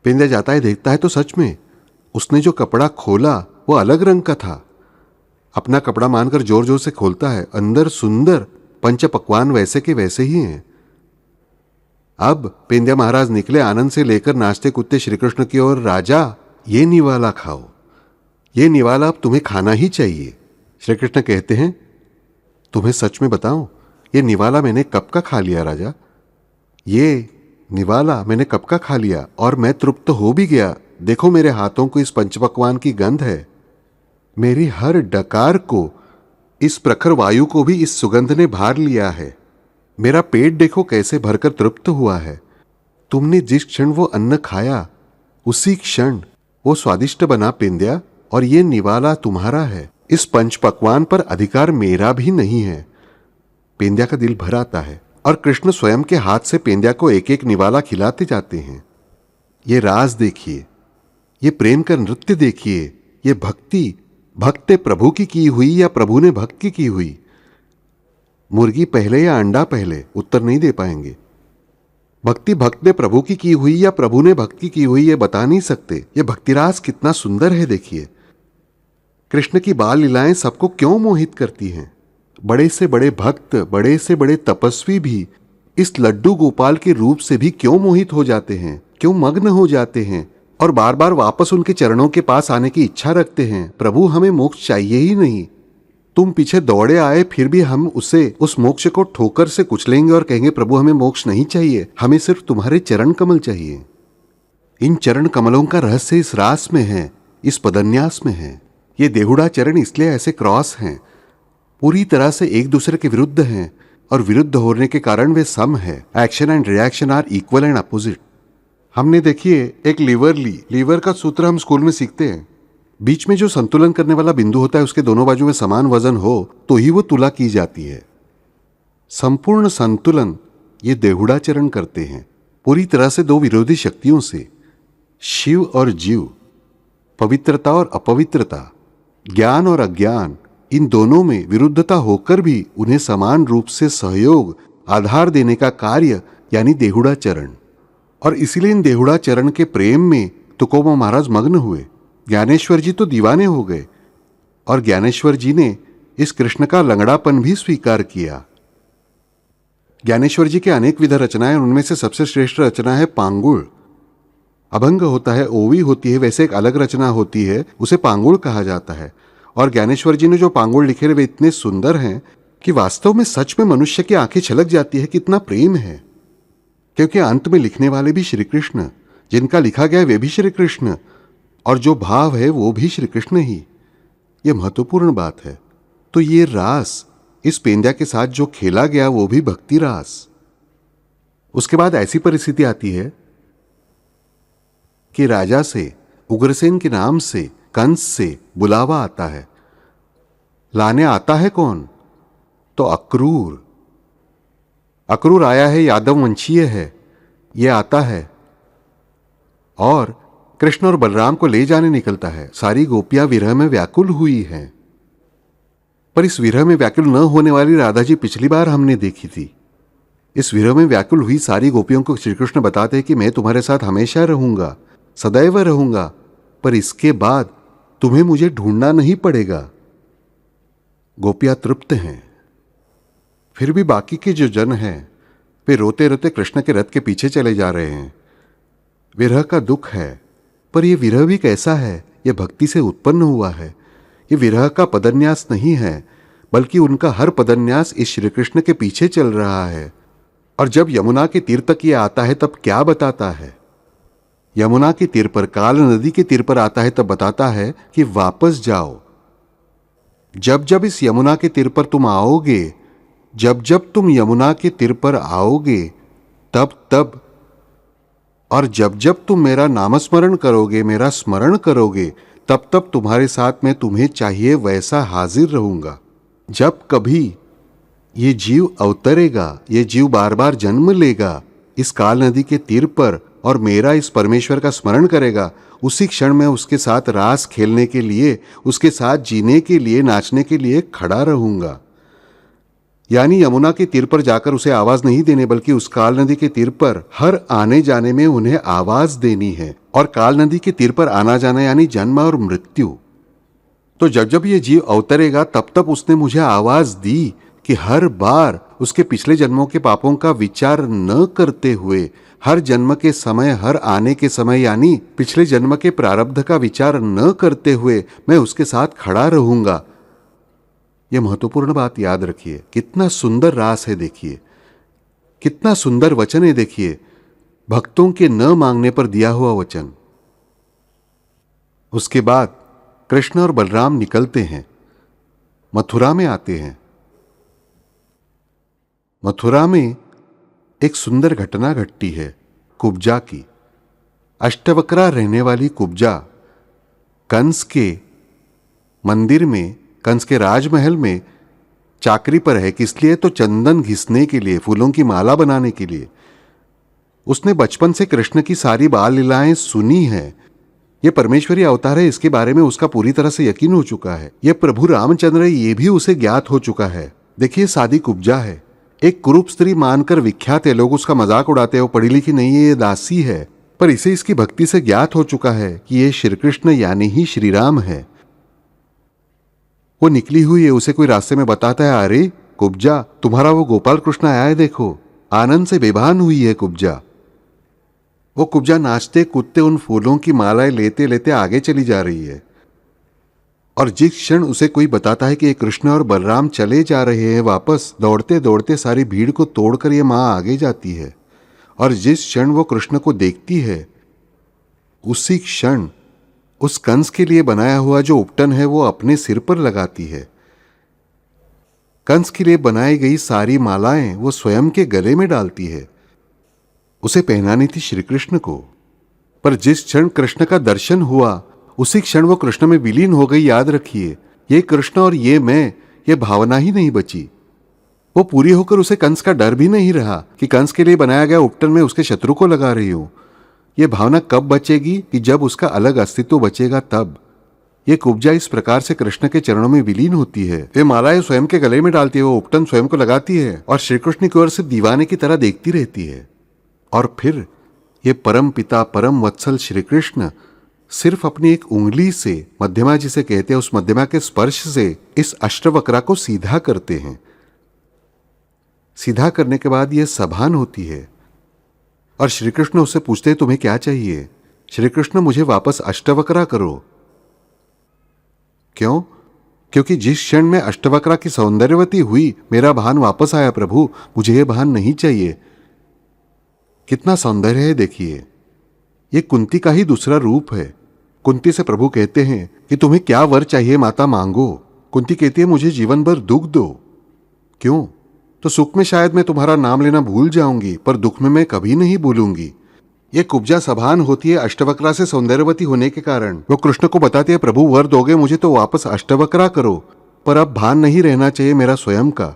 पेंद्या जाता है, देखता है तो सच में उसने जो कपड़ा खोला वो अलग रंग का था। अपना कपड़ा मानकर जोर जोर से खोलता है, अंदर सुंदर पंच पकवान वैसे के वैसे ही हैं। अब पेंद्या महाराज निकले आनंद से लेकर नाचते कूदते श्री कृष्ण की ओर, राजा ये निवाला खाओ, ये निवाला अब तुम्हें खाना ही चाहिए। श्री कृष्ण कहते हैं, तुम्हें सच में बताऊं, ये निवाला मैंने कब का खा लिया राजा, ये निवाला मैंने कब का खा लिया और मैं तृप्त हो भी गया। देखो मेरे हाथों को इस पंचपकवान की गंध है, मेरी हर डकार को, इस प्रखर वायु को भी इस सुगंध ने भार लिया है। मेरा पेट देखो कैसे भरकर तृप्त हुआ है। तुमने जिस क्षण वो अन्न खाया उसी क्षण वो स्वादिष्ट बना पेंद्या, और ये निवाला तुम्हारा है। इस पंचपकवान पर अधिकार मेरा भी नहीं है। पेंद्या का दिल भर आता है और कृष्ण स्वयं के हाथ से पेंद्या को एक एक निवाला खिलाते जाते हैं। ये राज देखिए, ये प्रेम का नृत्य देखिए, ये भक्ति भक्त प्रभु की हुई या प्रभु ने भक्त की हुई। मुर्गी पहले या अंडा पहले, उत्तर नहीं दे पाएंगे। भक्ति भक्त ने प्रभु की हुई या प्रभु ने भक्ति की हुई, ये बता नहीं सकते। ये भक्तिरास कितना सुंदर है देखिए। कृष्ण की बाल लीलाएं सबको क्यों मोहित करती हैं। बड़े से बड़े भक्त, बड़े से बड़े तपस्वी भी इस लड्डू गोपाल के रूप से भी क्यों मोहित हो जाते हैं, क्यों मग्न हो जाते हैं और बार बार वापस उनके चरणों के पास आने की इच्छा रखते हैं। प्रभु हमें मोक्ष चाहिए ही नहीं, तुम पीछे दौड़े आए, फिर भी हम उस मोक्ष को ठोकर से कुचलेंगे और कहेंगे प्रभु हमें मोक्ष नहीं चाहिए, हमें सिर्फ तुम्हारे चरण कमल चाहिए। इन चरण कमलों का रहस्य इस रास में है, इस पदन्यास में है। ये देहुड़ा चरण इसलिए ऐसे क्रॉस हैं, पूरी तरह से एक दूसरे के विरुद्ध हैं और विरुद्ध होने के कारण वे सम है। Action and reaction are equal and opposite. हमने देखिए एक लीवर का सूत्र हम स्कूल में सीखते हैं। बीच में जो संतुलन करने वाला बिंदु होता है, उसके दोनों बाजू में समान वजन हो तो ही वो तुला की जाती है। संपूर्ण संतुलन ये देहुड़ा चरण करते हैं, पूरी तरह से दो विरोधी शक्तियों से, शिव और जीव, पवित्रता और अपवित्रता, ज्ञान और अज्ञान, इन दोनों में विरुद्धता होकर भी उन्हें समान रूप से सहयोग, आधार देने का कार्य यानी देहुड़ा चरण। और इसीलिए इन देहुड़ा चरण के प्रेम में तुकोबा महाराज मग्न हुए। ज्ञानेश्वर जी तो दीवाने हो गए और ज्ञानेश्वर जी ने इस कृष्ण का लंगड़ापन भी स्वीकार किया। ज्ञानेश्वर जी के अनेक विध रचनाएं, उनमें से सबसे श्रेष्ठ रचना है पांगुल। अभंग होता है, ओवी होती है, वैसे एक अलग रचना होती है, उसे पांगुल कहा जाता है। और ज्ञानेश्वर जी ने जो पांगुल लिखे वे इतने सुंदर हैं कि वास्तव में सच में मनुष्य की आंखें छलक जाती है, कितना प्रेम है। क्योंकि अंत में लिखने वाले भी श्री कृष्ण, जिनका लिखा गया है वे भी श्री कृष्ण, और जो भाव है वो भी श्री कृष्ण ही। यह महत्वपूर्ण बात है। तो ये रास इस पेंद्या के साथ जो खेला गया वो भी भक्ति रास। उसके बाद ऐसी परिस्थिति आती है कि राजा से, उग्रसेन के नाम से, कंस से बुलावा आता है। लाने आता है कौन? तो अक्रूर। अक्रूर आया है, यादव वंशीय है, ये आता है और कृष्ण और बलराम को ले जाने निकलता है। सारी गोपियां विरह में व्याकुल हुई हैं। पर इस विरह में व्याकुल न होने वाली राधा जी पिछली बार हमने देखी थी। इस विरह में व्याकुल हुई सारी गोपियों को श्री कृष्ण बताते हैं कि मैं तुम्हारे साथ हमेशा रहूंगा, सदैव रहूंगा, पर इसके बाद तुम्हें मुझे ढूंढना नहीं पड़ेगा। गोपियां तृप्त हैं। फिर भी बाकी के जो जन हैं वे रोते रोते कृष्ण के रथ के पीछे चले जा रहे हैं। विरह का दुख है, पर यह विरह भी कैसा है? यह भक्ति से उत्पन्न हुआ है। ये विरह का पदन्यास नहीं है, बल्कि उनका हर पदन्यास इस श्री कृष्ण के पीछे चल रहा है। और जब यमुना के तीर तक ये आता है तब क्या बताता है? यमुना के तीर पर, काल नदी के तीर पर आता है तब बताता है कि वापस जाओ। जब जब इस यमुना के तीर पर तुम आओगे, जब जब तुम यमुना के तीर पर आओगे, तब तब, और जब जब तुम मेरा नामस्मरण करोगे, मेरा स्मरण करोगे, तब तब तुम्हारे साथ में तुम्हें चाहिए वैसा हाजिर रहूंगा। जब कभी ये जीव अवतरेगा, ये जीव बार बार जन्म लेगा इस काल नदी के तीर पर और मेरा इस परमेश्वर का स्मरण करेगा, उसी क्षण में उसके साथ रास खेलने के लिए, उसके साथ जीने के लिए, नाचने के लिए खड़ा रहूंगा। यानी यमुना के तीर पर जाकर उसे आवाज नहीं देने, बल्कि उस काल नदी के तीर पर हर आने जाने में उन्हें आवाज देनी है। और काल नदी के तीर पर आना जाना यानी जन्म और मृत्यु। तो जब जब ये जीव अवतरेगा तब तब उसने मुझे आवाज दी कि हर बार उसके पिछले जन्मों के पापों का विचार न करते हुए, हर जन्म के समय, हर आने के समय यानी पिछले जन्म के प्रारब्ध का विचार न करते हुए मैं उसके साथ खड़ा रहूंगा। यह महत्वपूर्ण बात याद रखिए। कितना सुंदर रास है देखिए, कितना सुंदर वचन है देखिए, भक्तों के न मांगने पर दिया हुआ वचन। उसके बाद कृष्ण और बलराम निकलते हैं, मथुरा में आते हैं। मथुरा में एक सुंदर घटना घटती है कुब्जा की। अष्टवक्रा रहने वाली कुब्जा कंस के मंदिर में, कंस के राजमहल में चाकरी पर है। किस लिए? तो चंदन घिसने के लिए, फूलों की माला बनाने के लिए। उसने बचपन से कृष्ण की सारी बाल लीलाएं सुनी है। यह परमेश्वरी अवतार है, इसके बारे में उसका पूरी तरह से यकीन हो चुका है। यह प्रभु रामचंद्र है, ये भी उसे ज्ञात हो चुका है। देखिए सादी कुब्जा है, एक कुरूप स्त्री मानकर विख्यात है, लोग उसका मजाक उड़ाते हैं, वो पढ़ी लिखी नहीं है, ये दासी है। पर इसे इसकी भक्ति से ज्ञात हो चुका है कि ये श्री कृष्ण यानी ही श्री राम है। वो निकली हुई है, उसे कोई रास्ते में बताता है, अरे कुब्जा, तुम्हारा वो गोपाल कृष्ण आया है, देखो। आनंद से बेभान हुई है कुब्जा। वो कुब्जा नाचते कूदते उन फूलों की मालाएं लेते लेते आगे चली जा रही है। और जिस क्षण उसे कोई बताता है कि ये कृष्ण और बलराम चले जा रहे हैं वापस, दौड़ते दौड़ते सारी भीड़ को तोड़कर ये माँ आगे जाती है। और जिस क्षण वो कृष्ण को देखती है, उसी क्षण उस कंस के लिए बनाया हुआ जो उपटन है वो अपने सिर पर लगाती है। कंस के लिए बनाई गई सारी मालाएं वो स्वयं के गले में डालती है। उसे पहनानी थी श्री कृष्ण को। पर जिस क्षण कृष्ण का दर्शन हुआ, उसी क्षण वो कृष्ण में विलीन हो गई। याद रखिए, ये कृष्ण और ये मैं, ये भावना ही नहीं बची। वो पूरी होकर उसे कंस का डर भी नहीं रहा कि कंस के लिए बनाया गया उपटन में उसके शत्रु को लगा रही हूं। ये भावना कब बचेगी कि जब उसका अलग अस्तित्व बचेगा तब। ये कुब्जा इस प्रकार से कृष्ण के चरणों में विलीन होती है। वे मालाएं स्वयं के गले में डालती है, वो उपटन स्वयं को लगाती है और श्री कृष्ण की ओर से दीवाने की तरह देखती रहती है। और फिर ये परम पिता परम वत्सल श्री कृष्ण सिर्फ अपनी एक उंगली से, मध्यमा जिसे कहते हैं, उस मध्यमा के स्पर्श से इस अष्टवक्रा को सीधा करते हैं। सीधा करने के बाद यह सभान होती है और श्री कृष्ण उससे पूछते हैं, तुम्हें क्या चाहिए? श्री कृष्ण, मुझे वापस अष्टवक्रा करो। क्यों? क्योंकि जिस क्षण में अष्टवक्रा की सौंदर्यवती हुई, मेरा भान वापस आया प्रभु, मुझे यह भान नहीं चाहिए। कितना सौंदर्य है देखिए। ये कुंती का ही दूसरा रूप है। कुंती से प्रभु कहते हैं कि तुम्हें क्या वर चाहिए माता, मांगो। कुंती कहती है, मुझे जीवन भर दुख दो। क्यों? तो सुख में शायद मैं तुम्हारा नाम लेना भूल जाऊंगी, पर दुख में मैं कभी नहीं भूलूंगी। ये कुब्जा सभान होती है अष्टवक्रा से सौंदर्यवती होने के कारण। वो कृष्ण को बताती है, प्रभु वर दोगे मुझे तो वापस अष्टवक्रा करो, पर अब भान नहीं रहना चाहिए मेरा स्वयं का।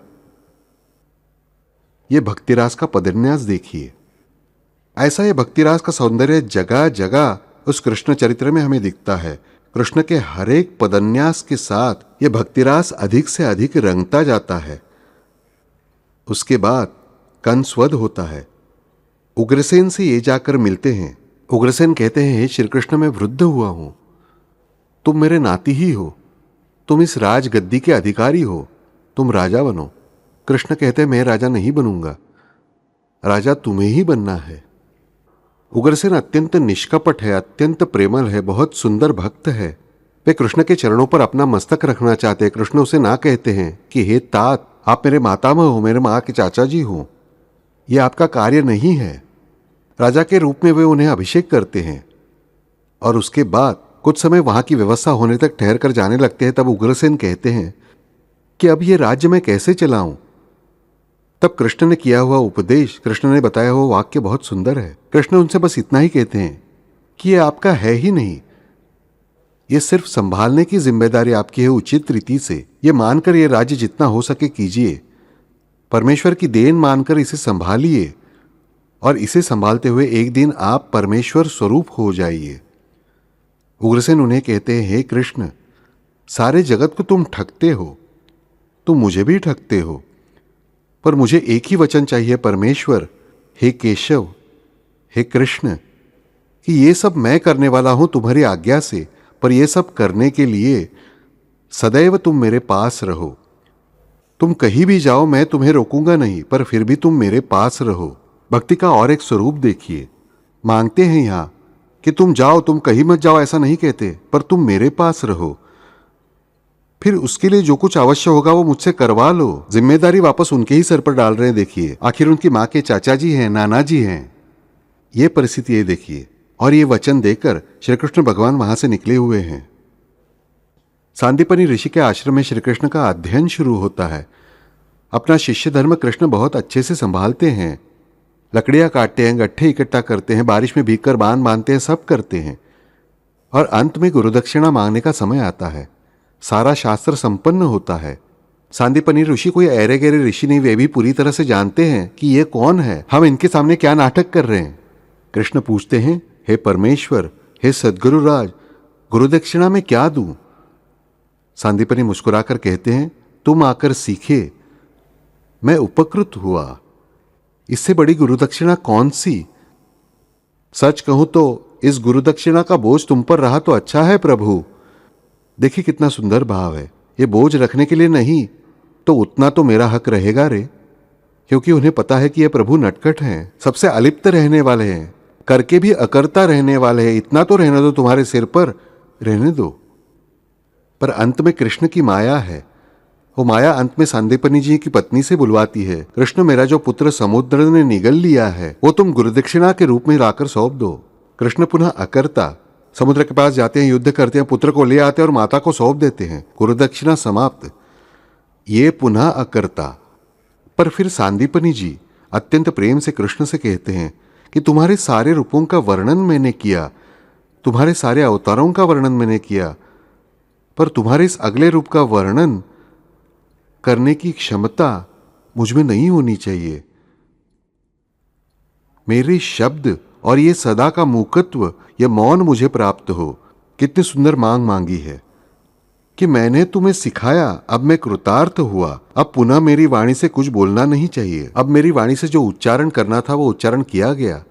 ये भक्तिरास का पदन्यास देखिए। ऐसा ये भक्तिरास का सौंदर्य जगह जगह उस कृष्ण चरित्र में हमें दिखता है। कृष्ण के हर एक पदन्यास के साथ ये भक्तिरास अधिक से अधिक रंगता जाता है। उसके बाद कंसवध होता है। उग्रसेन से ये जाकर मिलते हैं। उग्रसेन कहते हैं, हे श्री कृष्ण, मैं वृद्ध हुआ हूं, तुम मेरे नाती ही हो, तुम इस राजगद्दी के अधिकारी हो, तुम राजा बनो। कृष्ण कहते हैं, मैं राजा नहीं बनूंगा, राजा तुम्हें ही बनना है। उग्रसेन अत्यंत निष्कपट है, अत्यंत प्रेमल है, बहुत सुंदर भक्त है। वे कृष्ण के चरणों पर अपना मस्तक रखना चाहते हैं। कृष्ण उसे ना कहते हैं कि हे तात, आप मेरे मातामह हो, मेरे माँ के चाचा जी हो, यह आपका कार्य नहीं है। राजा के रूप में वे उन्हें अभिषेक करते हैं और उसके बाद कुछ समय वहां की व्यवस्था होने तक ठहर कर जाने लगते हैं। तब उग्रसेन कहते हैं कि अब यह राज्य मैं कैसे चलाऊं। तब कृष्ण ने किया हुआ उपदेश, कृष्ण ने बताया हुआ वाक्य बहुत सुंदर है। कृष्ण उनसे बस इतना ही कहते हैं कि यह आपका है ही नहीं, यह सिर्फ संभालने की जिम्मेदारी आपकी है उचित रीति से। यह मानकर यह राज्य जितना हो सके कीजिए, परमेश्वर की देन मानकर इसे संभालिए और इसे संभालते हुए एक दिन आप परमेश्वर स्वरूप हो जाइए। उग्रसेन उन्हें कहते हैं, हे कृष्ण, सारे जगत को तुम ठगते हो, तुम मुझे भी ठगते हो, पर मुझे एक ही वचन चाहिए परमेश्वर, हे केशव, हे कृष्ण, कि ये सब मैं करने वाला हूं तुम्हारी आज्ञा से, पर यह सब करने के लिए सदैव तुम मेरे पास रहो। तुम कहीं भी जाओ, मैं तुम्हें रोकूंगा नहीं, पर फिर भी तुम मेरे पास रहो। भक्ति का और एक स्वरूप देखिए। मांगते हैं यहां कि तुम जाओ, तुम कहीं मत जाओ, ऐसा नहीं कहते, पर तुम मेरे पास रहो। फिर उसके लिए जो कुछ आवश्यक होगा वो मुझसे करवा लो। जिम्मेदारी वापस उनके ही सर पर डाल रहे हैं। देखिए, आखिर उनकी माँ के चाचा जी हैं, नाना जी हैं। ये परिस्थिति ये देखिए। और ये वचन देकर श्री कृष्ण भगवान वहां से निकले हुए हैं। सांदीपनी ऋषि के आश्रम में श्री कृष्ण का अध्ययन शुरू होता है। अपना शिष्य धर्म कृष्ण बहुत अच्छे से संभालते हैं। लकड़ियां काटते हैं, गट्ठे इकट्ठा करते हैं, बारिश में भीगकर बांध बांधते हैं, सब करते हैं। और अंत में गुरुदक्षिणा मांगने का समय आता है। सारा शास्त्र संपन्न होता है। सांदीपनी ऋषि कोई ऐरे गहरे ऋषि नहीं, वे भी पूरी तरह से जानते हैं कि ये कौन है, हम इनके सामने क्या नाटक कर रहे हैं। कृष्ण पूछते हैं, हे परमेश्वर, हे सद्गुरुराज, गुरुदक्षिणा में क्या दूं? सांदीपनी मुस्कुराकर कहते हैं, तुम आकर सीखे, मैं उपकृत हुआ। इससे बड़ी गुरुदक्षिणा कौन सी? सच कहूं तो इस गुरुदक्षिणा का बोझ तुम पर रहा तो अच्छा है प्रभु। देखिए कितना सुंदर भाव है। ये बोझ रखने के लिए नहीं तो उतना तो मेरा हक रहेगा रे, क्योंकि उन्हें पता है कि ये प्रभु नटखट हैं, सबसे अलिप्त रहने वाले हैं, करके भी अकर्ता रहने वाले हैं। इतना तो रहने दो, तुम्हारे सिर पर रहने दो। पर अंत में कृष्ण की माया है। वो माया अंत में सांदीपनि जी की पत्नी से बुलवाती है, कृष्ण मेरा जो पुत्र समुद्र ने निगल लिया है वो तुम गुरुदक्षिणा के रूप में लाकर सौंप दो। कृष्ण पुनः अकर्ता समुद्र के पास जाते हैं, युद्ध करते हैं, पुत्र को ले आते हैं और माता को सौंप देते हैं। गुरुदक्षिणा समाप्त। ये पुनः अकर्ता। पर फिर सांदीपनि जी अत्यंत प्रेम से कृष्ण से कहते हैं कि तुम्हारे सारे रूपों का वर्णन मैंने किया, तुम्हारे सारे अवतारों का वर्णन मैंने किया, पर तुम्हारे इस अगले रूप का वर्णन करने की क्षमता मुझ में नहीं होनी चाहिए। मेरे शब्द और ये सदा का मूकत्व, यह मौन मुझे प्राप्त हो। कितनी सुंदर मांग मांगी है कि मैंने तुम्हें सिखाया, अब मैं कृतार्थ हुआ, अब पुनः मेरी वाणी से कुछ बोलना नहीं चाहिए। अब मेरी वाणी से जो उच्चारण करना था वो उच्चारण किया गया,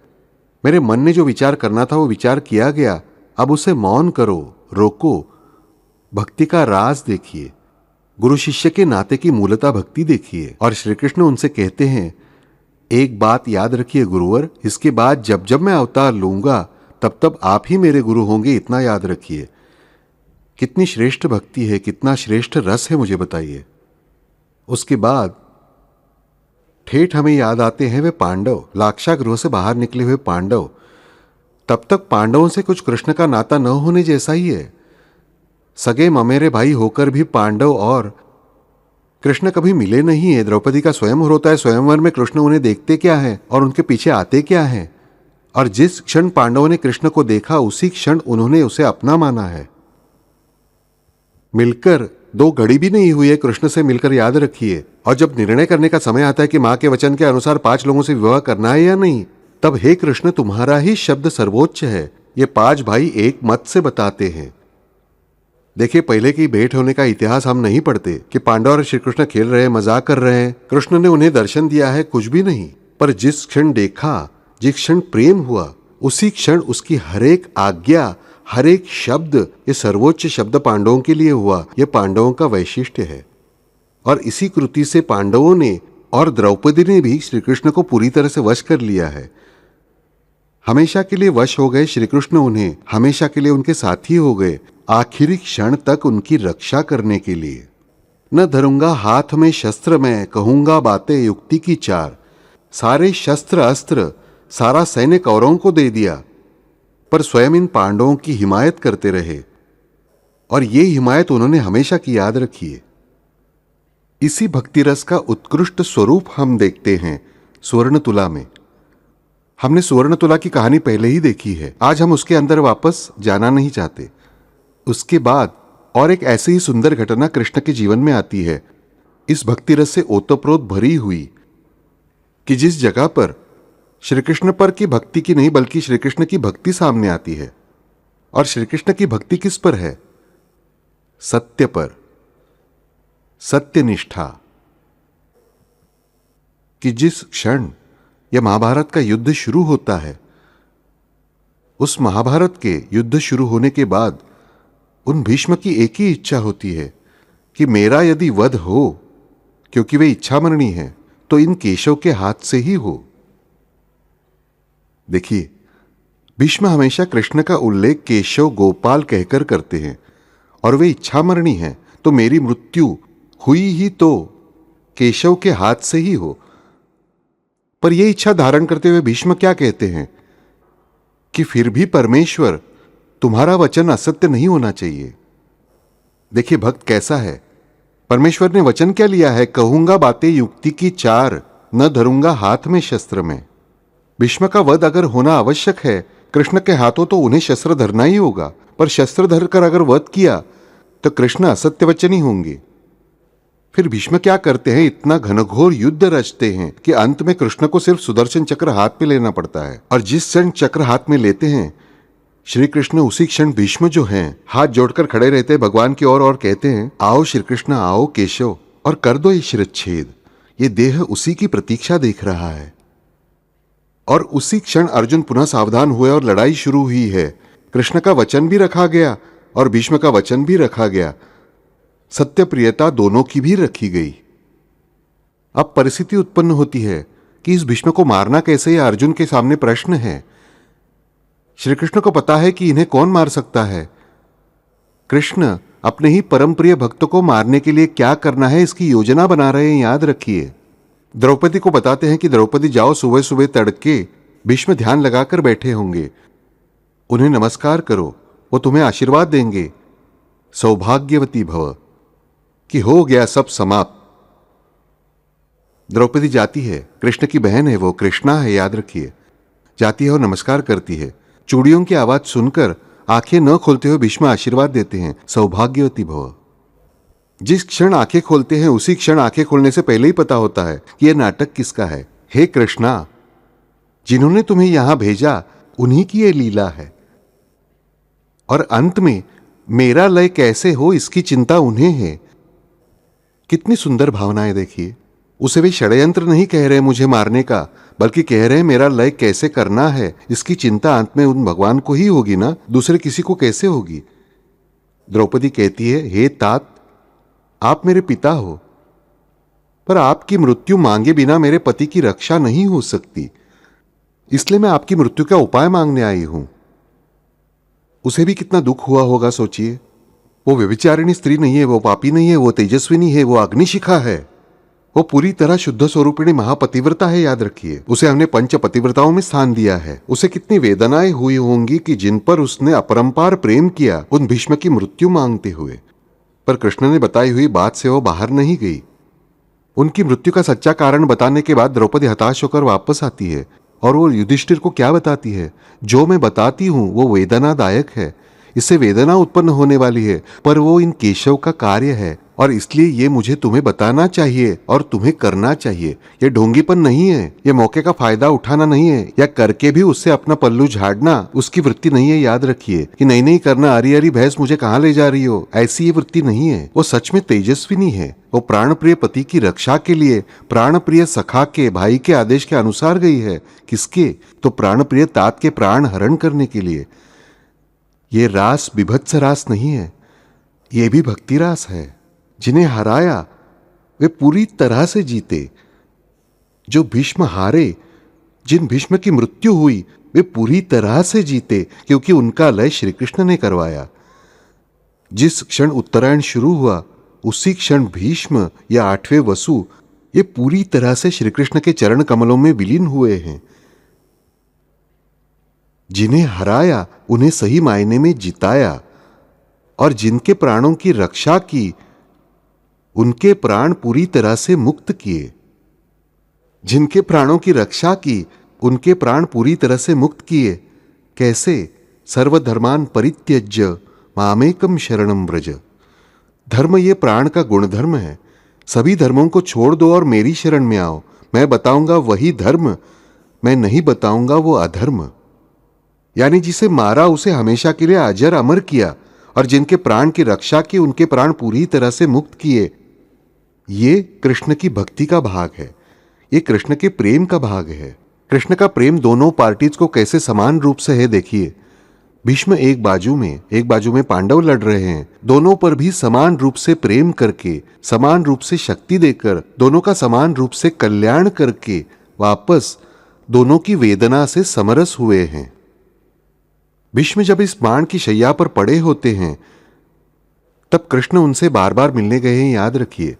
मेरे मन ने जो विचार करना था वो विचार किया गया। अब उसे मौन करो, रोको। भक्ति का राज देखिए, गुरु शिष्य के नाते की मूलता भक्ति देखिए। और श्री कृष्ण उनसे कहते हैं, एक बात याद रखिए गुरुवर, इसके बाद जब जब मैं अवतार लूंगा तब तब आप ही मेरे गुरु होंगे, इतना याद रखिए। कितनी श्रेष्ठ भक्ति है, कितना श्रेष्ठ रस है, मुझे बताइए। उसके बाद ठेठ हमें याद आते हैं वे पांडव, लाक्षागृह से बाहर निकले हुए पांडव। तब तक पांडवों से कुछ कृष्ण का नाता न होने जैसा ही है। सगे ममेरे भाई होकर भी पांडव और कृष्ण कभी मिले नहीं है। द्रौपदी का स्वयंवर होता है, स्वयंवर में कृष्ण उन्हें देखते क्या है और उनके पीछे आते क्या है। और जिस क्षण पांडवों ने कृष्ण को देखा उसी क्षण उन्होंने उसे अपना माना है। मिलकर 2 घड़ी भी नहीं हुई है कृष्ण से मिलकर, याद रखिए। और जब निर्णय करने का समय आता है कि मां के वचन के अनुसार 5 लोगों से विवाह करना है या नहीं, तब हे कृष्ण तुम्हारा ही शब्द सर्वोच्च है। ये 5 भाई एक मत से बताते हैं। देखिए, पहले की भेंट होने का इतिहास हम नहीं पढ़ते कि पांडव और श्री कृष्ण खेल रहे हैं, मजाक कर रहे हैं, कृष्ण ने उन्हें दर्शन दिया है, कुछ भी नहीं। पर जिस क्षण देखा, जिस क्षण प्रेम हुआ, उसी क्षण उसकी हर एक आज्ञा, हर एक शब्द, ये सर्वोच्च शब्द पांडवों के लिए हुआ। यह पांडवों का वैशिष्ट्य है। और इसी कृति से पांडवों ने और द्रौपदी ने भी श्री कृष्ण को पूरी तरह से वश कर लिया है। हमेशा के लिए वश हो गए श्री कृष्ण, उन्हें हमेशा के लिए उनके साथी हो गए, आखिरी क्षण तक उनकी रक्षा करने के लिए। न धरूंगा हाथ में शस्त्र, मैं कहूंगा बातें युक्ति की 4। सारे शस्त्र अस्त्र, सारा सैन्य कौरवों को दे दिया, पर स्वयं इन पांडवों की हिमायत करते रहे। और ये हिमायत उन्होंने हमेशा की, याद रखिए। इसी भक्ति रस का उत्कृष्ट स्वरूप हम देखते हैं सुवर्णतुला में। हमने सुवर्णतुला की कहानी पहले ही देखी है, आज हम उसके अंदर वापस जाना नहीं चाहते। उसके बाद और एक ऐसी ही सुंदर घटना कृष्ण के जीवन में आती है, इस भक्ति रस से ओतप्रोत भरी हुई, कि जिस जगह पर श्री कृष्ण पर की भक्ति की नहीं बल्कि श्री कृष्ण की भक्ति सामने आती है। और श्री कृष्ण की भक्ति किस पर है? सत्य पर, सत्यनिष्ठा। कि जिस क्षण यह महाभारत का युद्ध शुरू होता है, उस महाभारत के युद्ध शुरू होने के बाद उन भीष्म की एक ही इच्छा होती है कि मेरा यदि वध हो, क्योंकि वे इच्छामरणी हैं, तो इन केशव के हाथ से ही हो। देखिए, भीष्म हमेशा कृष्ण का उल्लेख केशव गोपाल कहकर करते हैं, और वे इच्छामरणी हैं, तो मेरी मृत्यु हुई ही तो केशव के हाथ से ही हो। पर यह इच्छा धारण करते हुए भीष्म क्या कहते हैं कि फिर भी परमेश्वर, तुम्हारा वचन असत्य नहीं होना चाहिए। देखिए भक्त कैसा है, परमेश्वर ने वचन क्या लिया है? कहूंगा बातें युक्ति की 4, न धरूंगा हाथ में शस्त्र में। भीष्म का वध अगर होना आवश्यक है, कृष्ण के हाथों तो उन्हें शस्त्र धरना ही होगा, पर शस्त्र धरकर अगर वध किया तो कृष्ण असत्य वचनी होंगे। फिर भीष्म क्या करते हैं? इतना घनघोर युद्ध रचते हैं कि अंत में कृष्ण को सिर्फ सुदर्शन चक्र हाथ में लेना पड़ता है। और जिस क्षण चक्र हाथ में लेते हैं श्री कृष्ण, उसी क्षण भीष्म जो हैं हाथ जोड़कर खड़े रहते हैं भगवान की ओर और कहते हैं, आओ श्री कृष्ण, आओ केशव, और कर दो ये शिरच्छेद। ये देह उसी की प्रतीक्षा देख रहा है। और उसी क्षण अर्जुन पुनः सावधान हुए और लड़ाई शुरू हुई है। कृष्ण का वचन भी रखा गया और भीष्म का वचन भी रखा गया। सत्य प्रियता दोनों की भी रखी गई। अब परिस्थिति उत्पन्न होती है कि इस भीष्म को मारना कैसे, यह अर्जुन के सामने प्रश्न है। श्री कृष्ण को पता है कि इन्हें कौन मार सकता है। कृष्ण अपने ही परम प्रिय भक्त को मारने के लिए क्या करना है इसकी योजना बना रहे हैं, याद रखिए। द्रौपदी को बताते हैं कि द्रौपदी जाओ, सुबह सुबह तड़के भीष्म ध्यान लगाकर बैठे होंगे, उन्हें नमस्कार करो, वो तुम्हें आशीर्वाद देंगे, सौभाग्यवती भव, कि हो गया सब समाप्त। द्रौपदी जाती है, कृष्ण की बहन है, वो कृष्णा है, याद रखिए। जाती है और नमस्कार करती है। चूड़ियों की आवाज सुनकर आंखें न खोलते हुए भीष्म आशीर्वाद देते हैं, सौभाग्यवती भव। जिस क्षण आंखें खोलते हैं उसी क्षण आंखें खोलने से पहले ही पता होता है कि यह नाटक किसका है। हे कृष्णा, जिन्होंने तुम्हें यहां भेजा उन्हीं की यह लीला है, और अंत में मेरा लय कैसे हो इसकी चिंता उन्हें है। कितनी सुंदर भावनाएं देखिए। उसे वे षड्यंत्र नहीं कह रहे मुझे मारने का, बल्कि कह रहे हैं मेरा लय कैसे करना है इसकी चिंता अंत में उन भगवान को ही होगी ना, दूसरे किसी को कैसे होगी। द्रौपदी कहती है, हे तात, आप मेरे पिता हो, पर आपकी मृत्यु मांगे बिना मेरे पति की रक्षा नहीं हो सकती, इसलिए मैं आपकी मृत्यु का उपाय मांगने आई हूं। उसे भी कितना दुख हुआ होगा सोचिए। वो व्यभिचारिणी स्त्री नहीं है, वो पापी नहीं है, वो तेजस्विनी है, वो अग्निशिखा है, वो पूरी तरह शुद्ध स्वरूपिणी महापतिव्रता है, याद रखिए। उसे हमने पंच पतिव्रताओं में स्थान दिया है। उसे कितनी वेदनाएं हुई होंगी कि जिन पर उसने अपरंपार प्रेम किया, उन भीष्म की मृत्यु मांगते हुए। पर कृष्ण ने बताई हुई बात से वो बाहर नहीं गई। उनकी मृत्यु का सच्चा कारण बताने के बाद द्रौपदी हताश होकर वापस आती है और वो युधिष्ठिर को क्या बताती है, जो मैं बताती हूं वो वेदनादायक है, इससे वेदना उत्पन्न होने वाली है, पर वो इन केशव का कार्य है और इसलिए ये मुझे तुम्हें बताना चाहिए और तुम्हें करना चाहिए। ये ढोंगीपन नहीं है, ये मौके का फायदा उठाना नहीं है, या करके भी उससे अपना पल्लू झाड़ना उसकी वृत्ति नहीं है। याद रखिए कि नहीं नहीं करना, अरी अरी भैंस मुझे कहाँ ले जा रही हो, ऐसी ये वृत्ति नहीं है। वो सच में तेजस्विनी है। वो प्राण प्रिय पति की रक्षा के लिए प्राण प्रिय सखा के भाई के आदेश के अनुसार गई है। किसके? तो प्राण प्रिय तात के प्राण हरण करने के लिए। ये रास बिभत्स रास नहीं है, ये भी भक्ति रास है। जिन्हें हराया वे पूरी तरह से जीते। जो भीष्म हारे, जिन भीष्म की मृत्यु हुई, वे पूरी तरह से जीते, क्योंकि उनका लय श्री कृष्ण ने करवाया। जिस क्षण उत्तरायण शुरू हुआ उसी क्षण भीष्म या आठवें वसु ये पूरी तरह से श्री कृष्ण के चरण कमलों में विलीन हुए हैं। जिन्हें हराया उन्हें सही मायने में जिताया, और जिनके प्राणों की रक्षा की उनके प्राण पूरी तरह से मुक्त किए। जिनके प्राणों की रक्षा की उनके प्राण पूरी तरह से मुक्त किए। कैसे? सर्वधर्मान परित्यज्य मामेकम शरणम व्रज। धर्म ये प्राण का गुणधर्म है। सभी धर्मों को छोड़ दो और मेरी शरण में आओ। मैं बताऊंगा वही धर्म, मैं नहीं बताऊंगा वो अधर्म। यानी जिसे मारा उसे हमेशा के लिए अजर अमर किया, और जिनके प्राण की रक्षा की उनके प्राण पूरी तरह से मुक्त किए। ये कृष्ण की भक्ति का भाग है, ये कृष्ण के प्रेम का भाग है। कृष्ण का प्रेम दोनों पार्टीज को कैसे समान रूप से है देखिए। भीष्म एक बाजू में पांडव लड़ रहे हैं। दोनों पर भी समान रूप से प्रेम करके, समान रूप से शक्ति देकर, दोनों का समान रूप से कल्याण करके वापस दोनों की वेदना से समरस हुए हैं। भीष्म जब इस बाण की शैया पर पड़े होते हैं तब कृष्ण उनसे बार बार मिलने गए हैं, याद रखिए।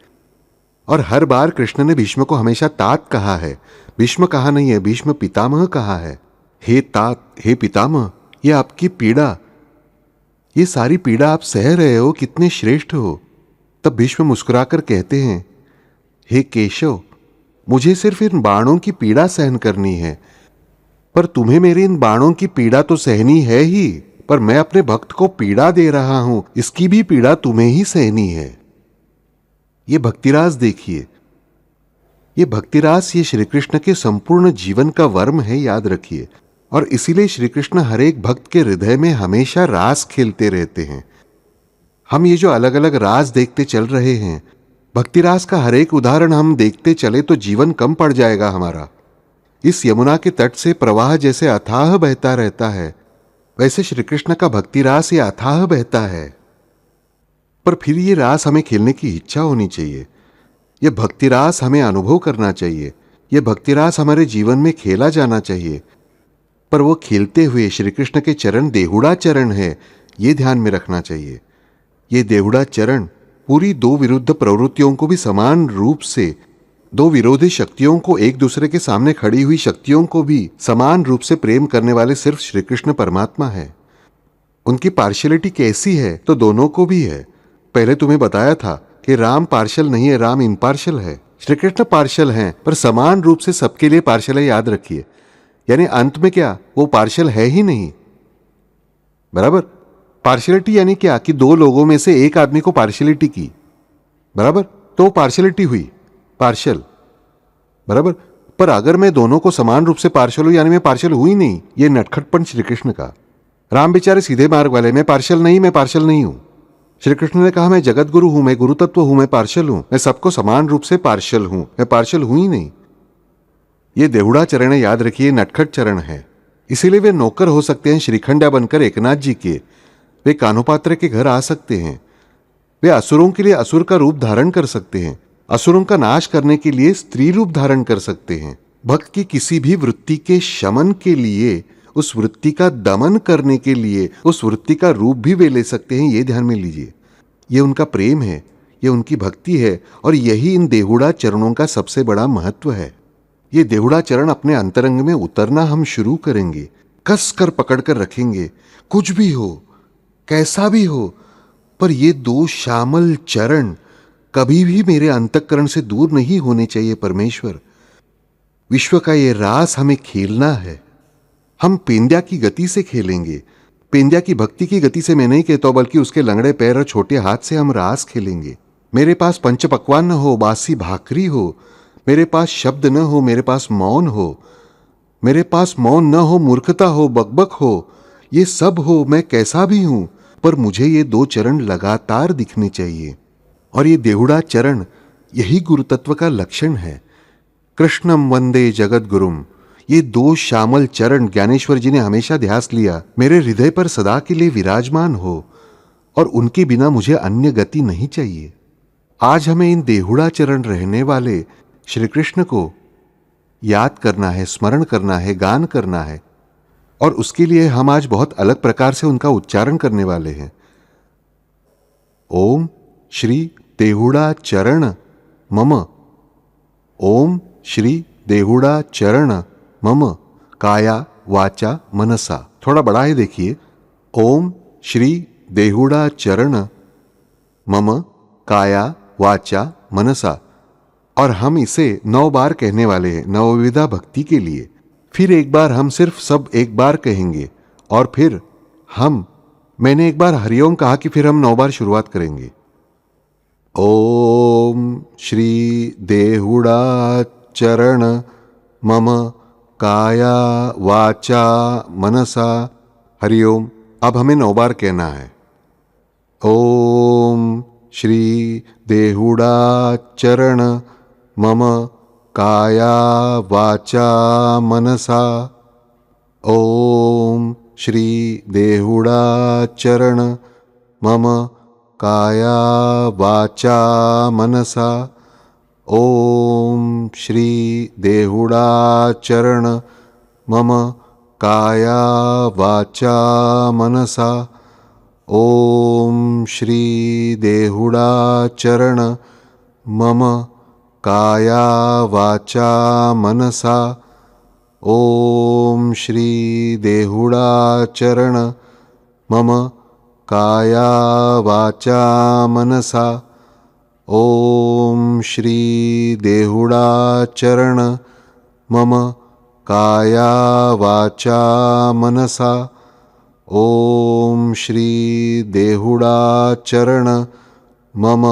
और हर बार कृष्ण ने भीष्म को हमेशा तात कहा है, भीष्म कहा नहीं है, भीष्म पितामह कहा है। हे तात, हे पितामह, ये आपकी पीड़ा, ये सारी पीड़ा आप सह रहे हो, कितने श्रेष्ठ हो। तब भीष्म मुस्कुराकर कहते हैं, हे केशव, मुझे सिर्फ इन बाणों की पीड़ा सहन करनी है, पर तुम्हें मेरी इन बाणों की पीड़ा तो सहनी है ही, पर मैं अपने भक्त को पीड़ा दे रहा हूं, इसकी भी पीड़ा तुम्हें ही सहनी है। ये भक्तिरास देखिए, ये भक्तिरास ये श्री कृष्ण के संपूर्ण जीवन का वर्म है, याद रखिए। और इसीलिए श्री कृष्ण हर एक भक्त के हृदय में हमेशा रास खेलते रहते हैं। हम ये जो अलग अलग रास देखते चल रहे हैं, भक्तिरास का हर एक उदाहरण हम देखते चले तो जीवन कम पड़ जाएगा हमारा। इस यमुना के तट से प्रवाह जैसे अथाह बहता रहता है, वैसे श्री कृष्ण का भक्तिरास ये अथाह बहता है। पर फिर ये रास हमें खेलने की इच्छा होनी चाहिए। ये भक्तिरास हमें अनुभव करना चाहिए। ये भक्तिरास हमारे जीवन में खेला जाना चाहिए। पर वो खेलते हुए श्री कृष्ण के चरण देहुड़ा चरण है, ये ध्यान में रखना चाहिए। ये देहुड़ा चरण पूरी दो विरुद्ध प्रवृत्तियों को भी समान रूप से, दो विरोधी शक्तियों को, एक दूसरे के सामने खड़ी हुई शक्तियों को भी समान रूप से प्रेम करने वाले सिर्फ श्री कृष्ण परमात्मा है। उनकी पार्शियलिटी कैसी है तो दोनों को भी है। पहले तुम्हें बताया था कि राम पार्शियल नहीं है, राम इम्पार्शियल है। श्री कृष्ण पार्शियल हैं पर समान रूप से सबके लिए पार्शियल है, याद रखिए। यानी अंत में क्या, वो पार्शियल है ही नहीं। बराबर। पार्शियलिटी यानी क्या कि दो लोगों में से एक आदमी को पार्शियलिटी की, बराबर, तो पार्शियलिटी हुई, पार्शियल, बराबर। पर अगर मैं दोनों को समान रूप से पार्शियल हूं यानी मैं पार्शियल हुई नहीं, ये नटखटपन श्री कृष्ण का। राम बेचारे सीधे मार्ग वाले, मैं पार्शियल नहीं, मैं पार्शियल नहीं हूं। श्री कृष्ण ने कहा मैं जगत गुरु हूं, मैं गुरु तत्व हूं, मैं पार्शियल हूं, मैं सबको समान रूप से पार्शियल हूं, मैं पार्शियल हुई नहीं। ये देहुड़ा चरण है, याद रखिए, नटखट चरण है। इसीलिए वे नौकर हो सकते हैं श्रीखंडा बनकर एकनाथ जी के। वे कानोपात्र के घर आ सकते हैं। वे असुरों के लिए असुर का रूप धारण कर सकते हैं, असुरों का नाश करने के लिए स्त्री रूप धारण कर सकते हैं। भक्त की किसी भी वृत्ति के शमन के लिए, उस वृत्ति का दमन करने के लिए उस वृत्ति का रूप भी वे ले सकते हैं, ये ध्यान में लीजिए। ये उनका प्रेम है, ये उनकी भक्ति है, और यही इन देहुड़ा चरणों का सबसे बड़ा महत्व है। ये देहुड़ा चरण अपने अंतरंग में उतरना हम शुरू करेंगे, कस कर पकड़ कर रखेंगे। कुछ भी हो, कैसा भी हो, पर ये दो श्यामल चरण कभी भी मेरे अंतःकरण से दूर नहीं होने चाहिए। परमेश्वर, विश्व का ये रास हमें खेलना है। हम पेंद्या की गति से खेलेंगे। पेंद्या की भक्ति की गति से मैं नहीं कहता, बल्कि उसके लंगड़े पैर और छोटे हाथ से हम रास खेलेंगे। मेरे पास पंच पकवान न हो, बासी भाकरी हो, मेरे पास शब्द न हो, मेरे पास मौन हो, मेरे पास मौन न हो, मूर्खता हो, बकबक हो, ये सब हो, मैं कैसा भी हूं, पर मुझे ये दो चरण लगातार दिखने चाहिए। और ये देहुड़ा चरण यही गुरुतत्व का लक्षण है। कृष्णम वंदे जगत गुरुम, ये दो श्यामल चरण ज्ञानेश्वर जी ने हमेशा ध्यास लिया मेरे हृदय पर सदा के लिए विराजमान हो, और उनके बिना मुझे अन्य गति नहीं चाहिए। आज हमें इन देहुड़ा चरण रहने वाले श्री कृष्ण को याद करना है, स्मरण करना है, गान करना है, और उसके लिए हम आज बहुत अलग प्रकार से उनका उच्चारण करने वाले हैं। ओम श्री देहुड़ा चरण मम, ओम श्री देहुड़ा चरण मम काया वाचा मनसा। थोड़ा बड़ा है, देखिए। ओम श्री देहुड़ा चरण मम काया वाचा मनसा। और हम इसे 9 बार कहने वाले हैं, नवविधा भक्ति के लिए। फिर एक बार हम सिर्फ सब एक बार कहेंगे, और फिर मैंने एक बार हरिओम कहा कि फिर हम 9 बार शुरुआत करेंगे। ओम श्री देहुड़ा चरण मम काया वाचा मनसा हरिओम। अब हमें 9 बार कहना है। ओम श्री देहुड़ा चरण मम काया वाचा मनसा। ओम श्री देहुड़ा चरण मम काया वाचा मनसा। ओम श्री देहुड़ा चरण मम काया वाचा मनसा। ओम श्री देहुड़ा चरण मम काया वाचा मनसा। ओम श्री देहुड़ा चरण मम काया वाचा मनसा। ओम श्री देहुड़ा चरण मम काया वाचा मनसा। ओम श्री देहुड़ा चरण मम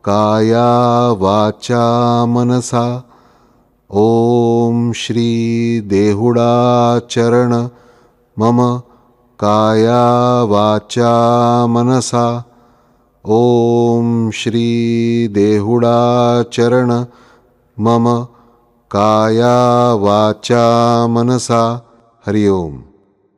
काया वाचा मनसा। ओम श्री देहुड़ा चरण मम काया वाचा मनसा। ओम श्री देहुड़ा चरण मम काया वाचा मनसा हरि ओम।